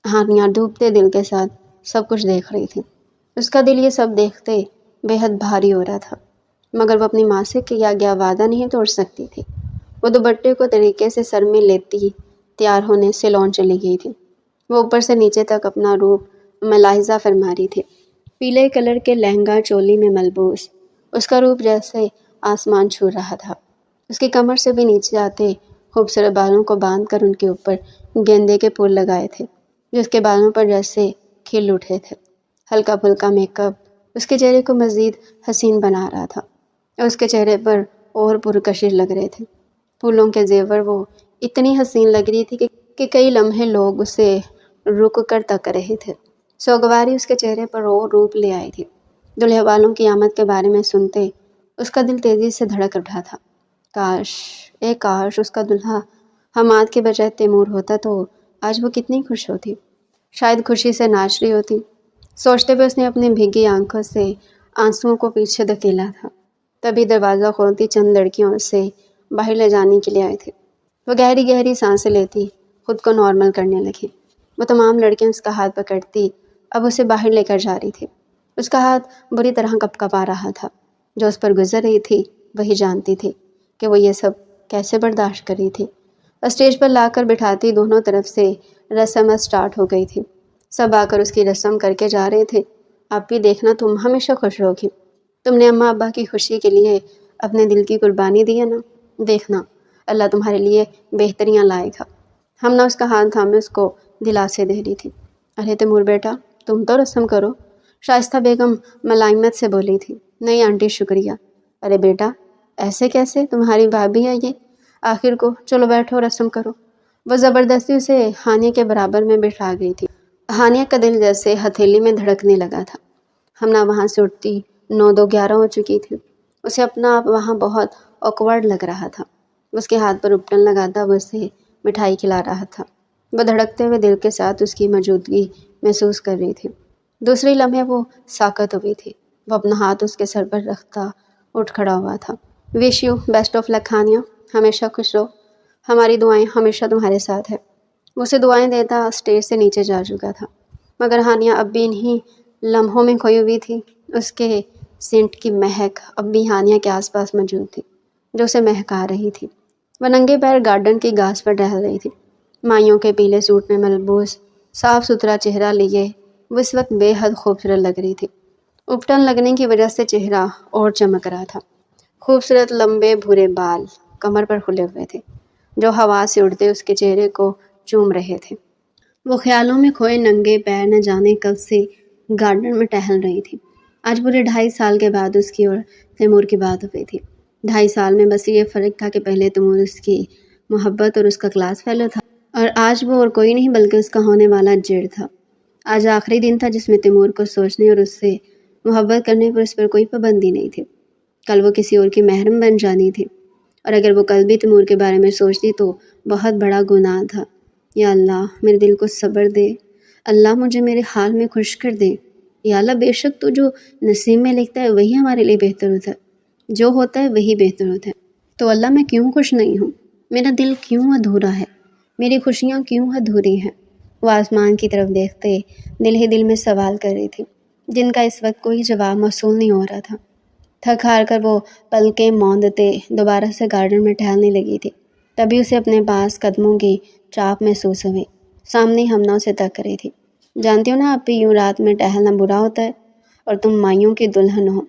Speaker 1: ہانیہ ڈوبتے دل کے ساتھ سب کچھ دیکھ رہی تھی۔ اس کا دل یہ سب دیکھتے بے حد بھاری ہو رہا تھا، مگر وہ اپنی ماں سے کیا گیا وعدہ نہیں توڑ سکتی تھی۔ وہ دوپٹے کو طریقے سے سر میں لیتی تیار ہونے سیلون چلی گئی تھی۔ وہ اوپر سے نیچے تک اپنا روپ ملاحظہ فرما رہی تھی۔ پیلے کلر کے لہنگا چولی میں ملبوس اس کا روپ جیسے آسمان چھو رہا تھا۔ اس کی کمر سے بھی نیچے آتے خوبصورت بالوں کو باندھ کر ان کے اوپر گیندے کے پھول لگائے تھے، جو اس کے بالوں پر جیسے کھل اٹھے تھے۔ ہلکا پھلکا میک اپ اس کے چہرے کو مزید حسین بنا رہا تھا، اور اس کے چہرے پر اور پرکشش لگ رہے تھے۔ پھولوں کے زیور وہ اتنی حسین لگ رہی تھی کہ کئی لمحے لوگ اسے رک کر تک رہے تھے۔ سوگواری اس کے چہرے پر اور روپ لے آئی تھی۔ دلہے والوں کی آمد کے بارے میں سنتے اس کا دل تیزی سے دھڑک اٹھا تھا۔ کاش اس کا دلہا حماد کے بجائے تیمور ہوتا تو آج وہ کتنی خوش ہوتی، شاید خوشی سے ناچ رہی ہوتی۔ سوچتے ہوئے اس نے اپنی بھیگی آنکھوں سے آنسوؤں کو پیچھے دھکیلا تھا۔ تبھی دروازہ کھولتی چند لڑکیوں اسے باہر لے جانے کے لیے آئی تھی۔ وہ گہری گہری سانسیں لیتی خود کو نارمل کرنے لگی۔ وہ تمام لڑکیاں اس کا ہاتھ پکڑتی اب اسے باہر لے کر جا رہی تھی۔ اس کا ہاتھ بری طرح کپکپا رہا تھا۔ جو اس پر گزر رہی تھی وہی جانتی تھی کہ وہ یہ سب کیسے برداشت کر رہی تھی۔ اسٹیج پر لا کر بٹھاتی دونوں طرف سے رسم سٹارٹ ہو گئی تھی۔ سب آ کر اس کی رسم کر کے جا رہے تھے۔ اب بھی دیکھنا تم ہمیشہ خوش رہوگی۔ تم نے اماں ابا کی خوشی کے لیے اپنے دل کی قربانی دی ہے نا، دیکھنا اللہ تمہارے لیے بہتریاں لائے گا۔ ہم نہ اس کا ہاتھ تھامے اس کو دلاسے دے رہی تھی۔ ارے تیمور بیٹا تم تو رسم کرو، شائستہ بیگم ملائمت سے بولی تھی۔ نہیں آنٹی شکریہ۔ ارے بیٹا ایسے کیسے، تمہاری بھابھی ہے یہ، آخر کو چلو بیٹھو رسم کرو۔ وہ زبردستی اسے ہانیہ کے برابر میں بٹھا گئی تھی۔ ہانیہ کا دل جیسے ہتھیلی میں دھڑکنے لگا تھا۔ ہمنا وہاں سے اٹھتی 9-10 ہو چکی تھی۔ اسے اپنا آپ وہاں بہت آکورڈ لگ رہا تھا۔ اس کے ہاتھ پر اپٹن لگاتا وہ اسے مٹھائی کھلا رہا تھا۔ وہ دھڑکتے ہوئے دل کے ساتھ اس کی موجودگی محسوس کر رہی تھی۔ دوسری لمحے وہ ساکت ہوئی تھی۔ وہ اپنا ہاتھ اس کے سر پر رکھتا اٹھ کھڑا ہوا تھا۔ وش یو بیسٹ آف لک ہانیہ، ہمیشہ خوش رہو، ہماری دعائیں ہمیشہ تمہارے ساتھ ہے۔ وہ اسے دعائیں دیتا اسٹیج سے نیچے جا چکا تھا، مگر ہانیہ اب بھی انہی لمحوں میں کھوئی ہوئی تھی۔ اس کے سینٹ کی مہک اب بھی ہانیہ کے آس پاس موجود تھی، جو اسے مہکا رہی تھی۔ وہ ننگے پیر گارڈن کی گھاس پر ٹہل رہی تھی۔ مائیوں کے پیلے سوٹ میں ملبوس صاف ستھرا چہرہ لیے وہ اس وقت بے حد خوبصورت لگ رہی تھی۔ اپٹن لگنے کی وجہ سے چہرہ اور چمک رہا تھا۔ خوبصورت لمبے بھورے بال کمر پر کھلے ہوئے تھے، جو ہوا سے اڑتے اس کے چہرے کو چوم رہے تھے۔ وہ خیالوں میں کھوئے ننگے پیر نہ جانے کب سے گارڈن میں ٹہل رہی تھی۔ آج پورے 2.5 سال کے بعد اس کی اور تیمور کی بات ہوئی تھی۔ 2.5 سال میں بس یہ فرق تھا کہ پہلے تیمور اس کی محبت اور اس کا کلاس فیلو تھا، اور آج وہ اور کوئی نہیں بلکہ اس کا ہونے والا جڑ تھا۔ آج آخری دن تھا جس میں تیمور کو سوچنے اور اس سے محبت کرنے پر اس پر کوئی پابندی نہیں تھی۔ کل وہ کسی اور کی محرم بن جانی تھی، اور اگر وہ کل بھی تیمور کے بارے میں سوچتی تو بہت بڑا گناہ تھا۔ یا اللہ میرے دل کو صبر دے، اللہ مجھے میرے حال میں خوش کر دے۔ یا اللہ بے شک تو جو نصیب میں لکھتا ہے وہی ہمارے لیے بہتر ہوتا ہے، جو ہوتا ہے وہی بہتر ہوتا ہے۔ تو اللہ میں کیوں خوش نہیں ہوں، میرا دل کیوں ادھورا ہے، میری خوشیاں کیوں ادھوری ہیں۔ وہ آسمان کی طرف دیکھتے دل ہی دل میں سوال کر رہی تھی، جن کا اس وقت کوئی جواب موصول نہیں ہو رہا تھا۔ تھک ہار کر وہ پلکیں موندتے دوبارہ سے گارڈن میں ٹہلنے لگی تھی۔ تبھی اسے اپنے پاس قدموں کی چاپ محسوس ہوئی۔ سامنے ہمنا اسے تک رہی تھی۔ جانتی ہو نا آپ بھی یوں رات میں ٹہلنا برا ہوتا ہے، اور تم مائیوں کی دلہن ہو،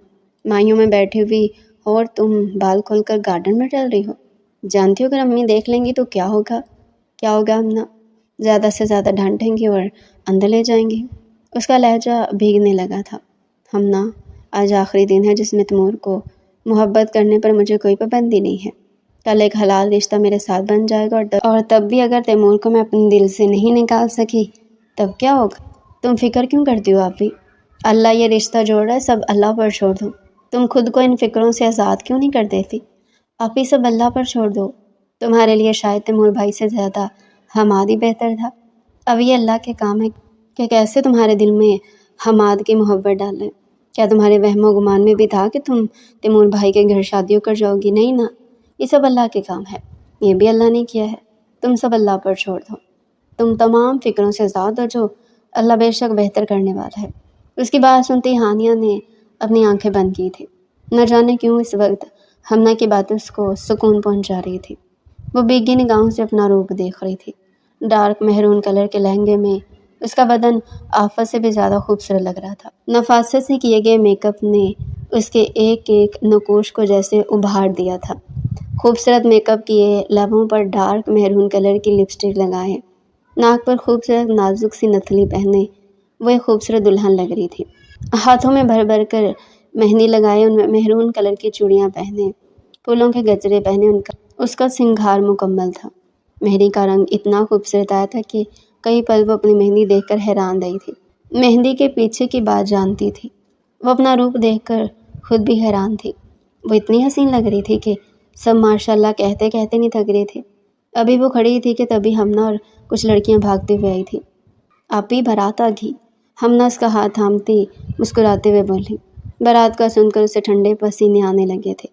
Speaker 1: مائیوں میں بیٹھی ہوئی ہو اور تم بال کھول کر گارڈن میں ٹہل رہی ہو۔ جانتی ہو اگر امی دیکھ لیں گی تو کیا ہوگا ہمنا، زیادہ سے زیادہ ڈانٹیں گی اور اندر لے جائیں گی۔ اس کا لہجہ بھیگنے لگا تھا۔ ہمنا آج آخری دن ہے جس میں تیمور کو محبت کرنے پر مجھے کوئی پابندی نہیں ہے۔ کل ایک حلال رشتہ میرے ساتھ بن جائے گا، اور تب بھی اگر تیمور کو میں اپنے دل سے نہیں نکال سکی تب کیا ہوگا؟ تم فکر کیوں کرتی ہو آپ بھی؟ اللہ یہ رشتہ جوڑ رہا ہے، سب اللہ پر چھوڑ دو۔ تم خود کو ان فکروں سے آزاد کیوں نہیں کر دیتی؟ آپ ہی سب اللہ پر چھوڑ دو۔ تمہارے لیے شاید تیمور بھائی سے زیادہ حماد ہی بہتر تھا۔ اب یہ اللہ کے کام ہے کہ کیسے تمہارے دل میں حماد کی محبت ڈالیں۔ کیا تمہارے وہم و گمان میں بھی تھا کہ تم تیمور بھائی کے گھر شادیوں کر جاؤ گی؟ نہیں نا، یہ سب اللہ کے کام ہے، یہ بھی اللہ نے کیا ہے، تم سب اللہ پر چھوڑ دو۔ تم تمام فکروں سے زیادہ جو اللہ بے شک بہتر کرنے والا ہے۔ اس کی بات سنتے ہانیہ نے اپنی آنکھیں بند کی تھی۔ نہ جانے کیوں اس وقت ہمنہ کی باتیں اس کو سکون پہنچا رہی تھی۔ وہ بھیگی نگاہوں سے اپنا روپ دیکھ رہی تھی۔ ڈارک مہرون کلر کے لہنگے میں اس کا بدن آفت سے بھی زیادہ خوبصورت لگ رہا تھا۔ نفاست سے کیے گئے میک اپ نے اس کے ایک ایک نقوش کو جیسے ابھار دیا تھا۔ خوبصورت میک اپ کیے، لبوں پر ڈارک مہرون کلر کی لپسٹک لگائے، ناک پر خوبصورت نازک سی نتھلی پہنے وہ ایک خوبصورت دلہن لگ رہی تھی۔ ہاتھوں میں بھر بھر کر مہندی لگائے، ان میں مہرون کلر کی چوڑیاں پہنے، پھولوں کے گجرے پہنے، اس کا سنگھار مکمل تھا۔ مہندی کا رنگ اتنا خوبصورت آیا تھا کہ کئی پل وہ اپنی مہندی دیکھ کر حیران رہی تھی۔ مہندی کے پیچھے کی بات جانتی تھی۔ وہ اپنا روپ دیکھ کر خود بھی حیران تھی۔ وہ اتنی حسین لگ رہی تھی کہ سب ماشاءاللہ کہتے کہتے نہیں تھک رہے تھے۔ ابھی وہ کھڑی تھی کہ تبھی ہمنہ اور کچھ لڑکیاں بھاگتے ہوئے آئی تھی۔ آپی بارات آ گئی، ہمنہ اس کا ہاتھ تھامتی مسکراتے ہوئے بولی۔ بارات کا سن کر اسے ٹھنڈے پسینے آنے لگے تھے۔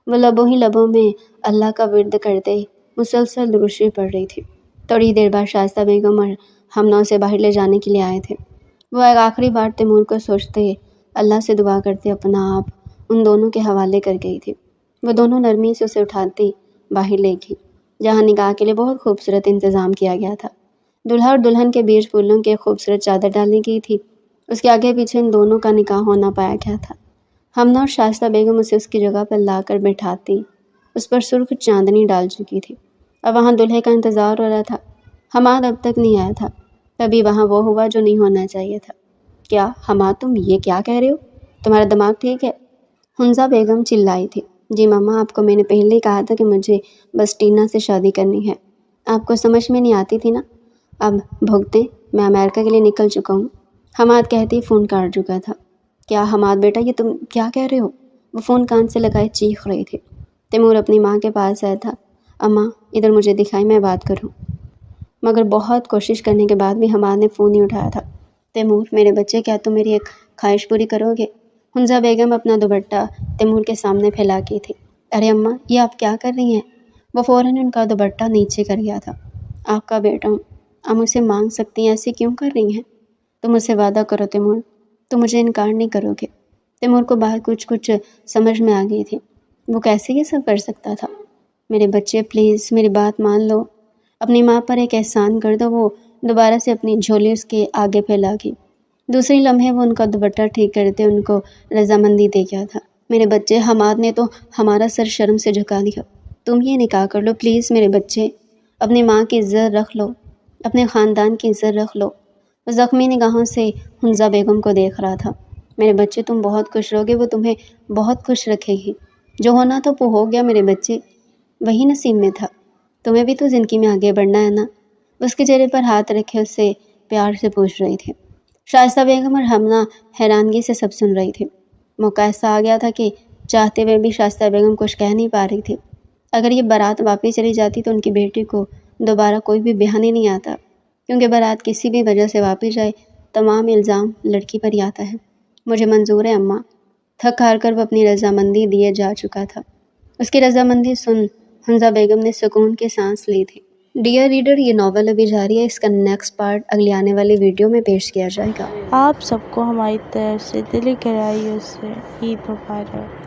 Speaker 1: وہ لبوں ہی لبوں میں اللہ کا ورد کرتے مسلسل درود شریف پڑھ رہی تھی۔ تھوڑی دیر بعد شائستہ بیگم اور ہمنہ اسے باہر لے جانے کے لیے آئے تھے۔ وہ ایک آخری بار تیمور کو سوچتے، اللہ سے دعا کرتے اپنا آپ ان دونوں کے حوالے کر گئی تھی۔ وہ دونوں نرمی سے اسے اٹھاتی باہر لے گئی، جہاں نکاح کے لیے بہت خوبصورت انتظام کیا گیا تھا۔ دلہا اور دلہن کے بیچ پھولوں کی خوبصورت چادر ڈالی گئی تھی۔ اس کے آگے پیچھے ان دونوں کا نکاح ہونا پایا گیا تھا۔ ہمنہ اور شائستہ بیگم اسے اس کی جگہ پر لا کر بٹھاتی اس پر سرخ چاندنی ڈال چکی تھی۔ اب وہاں دلہے کا انتظار ہو رہا تھا۔ حماد اب تک نہیں آیا تھا۔ تبھی وہاں وہ ہوا جو نہیں ہونا چاہیے تھا۔ کیا حماد، تم یہ کیا کہہ رہے ہو؟ تمہارا دماغ ٹھیک ہے؟ حنزہ بیگم چلائی تھی۔ جی ماما، آپ کو میں نے پہلے ہی کہا تھا کہ مجھے بس ٹینا سے شادی کرنی ہے۔ آپ کو سمجھ میں نہیں آتی تھی نا؟ اب بھگتیں، میں امریکہ کے لیے نکل چکا ہوں۔ حماد کہتے ہی فون کاٹ چکا تھا۔ کیا حماد بیٹا، یہ تم کیا کہہ رہے ہو؟ وہ فون کان سے لگائے چیخ رہی تھی۔ تیمور اپنی ماں کے پاس آیا تھا۔ اماں ادھر مجھے دکھائی، میں بات کروں۔ مگر بہت کوشش کرنے کے بعد بھی حماد نے فون نہیں اٹھایا تھا۔ تیمور میرے بچے، کیا تم میری ایک خواہش پوری کرو گے؟ حنزہ بیگم اپنا دوپٹہ تیمور کے سامنے پھیلا کی تھی۔ ارے اماں، یہ آپ کیا کر رہی ہیں؟ وہ فوراً ان کا دوپٹہ نیچے کر گیا تھا۔ آپ کا بیٹا ہوں، آپ مجھ سے مانگ سکتی ہیں، ایسے کیوں کر رہی ہیں؟ تم مجھ سے وعدہ کرو تیمور، تم مجھے انکار نہیں کرو گے۔ تیمور کو باہر کچھ سمجھ میں آ گئی تھی۔ وہ کیسے یہ سب کر سکتا تھا؟ میرے بچے پلیز میری بات مان لو، اپنی ماں پر ایک احسان کر دو۔ وہ دوبارہ سے اپنی جھولی اس کے آگے پھیلا گئی۔ دوسری لمحے وہ ان کا دوپٹہ ٹھیک کرتے ان کو رضامندی دے گیا تھا۔ میرے بچے، حماد نے تو ہمارا سر شرم سے جھکا دیا، تم یہ نکاح کر لو پلیز میرے بچے، اپنی ماں کی عزت رکھ لو، اپنے خاندان کی عزت رکھ لو۔ وہ زخمی نگاہوں سے حنزہ بیگم کو دیکھ رہا تھا۔ میرے بچے، تم بہت خوش رہو گے، وہ تمہیں بہت خوش رکھے گی۔ جو ہونا تھا وہ ہو گیا میرے بچے، وہی نصیب میں تھا۔ تمہیں بھی تو زندگی میں آگے بڑھنا ہے نا؟ اس کے چہرے پر ہاتھ رکھے اس سے پیار سے پوچھ رہی تھی۔ شائستہ بیگم اور ہمنہ حیرانگی سے سب سن رہی تھی۔ موقع ایسا آ گیا تھا کہ چاہتے ہوئے بھی شائستہ بیگم کچھ کہہ نہیں پا رہی تھی۔ اگر یہ بارات واپس چلی جاتی تو ان کی بیٹی کو دوبارہ کوئی بھی بہانے نہیں آتا، کیونکہ بارات کسی بھی وجہ سے واپس جائے تمام الزام لڑکی پر ہی آتا ہے۔ مجھے منظور ہے اماں۔ تھک ہار کر وہ اپنی رضامندی دیے جا چکا تھا۔ اس کی رضامندی سن حنزہ بیگم نے سکون کی سانس لی تھی۔ ڈیئر ریڈر، یہ ناول ابھی جاری ہے، اس کا نیکسٹ پارٹ اگلی آنے والی ویڈیو میں پیش کیا جائے گا۔
Speaker 2: آپ سب کو ہماری طرف سے دلی گہرائیوں سے عید مبارک۔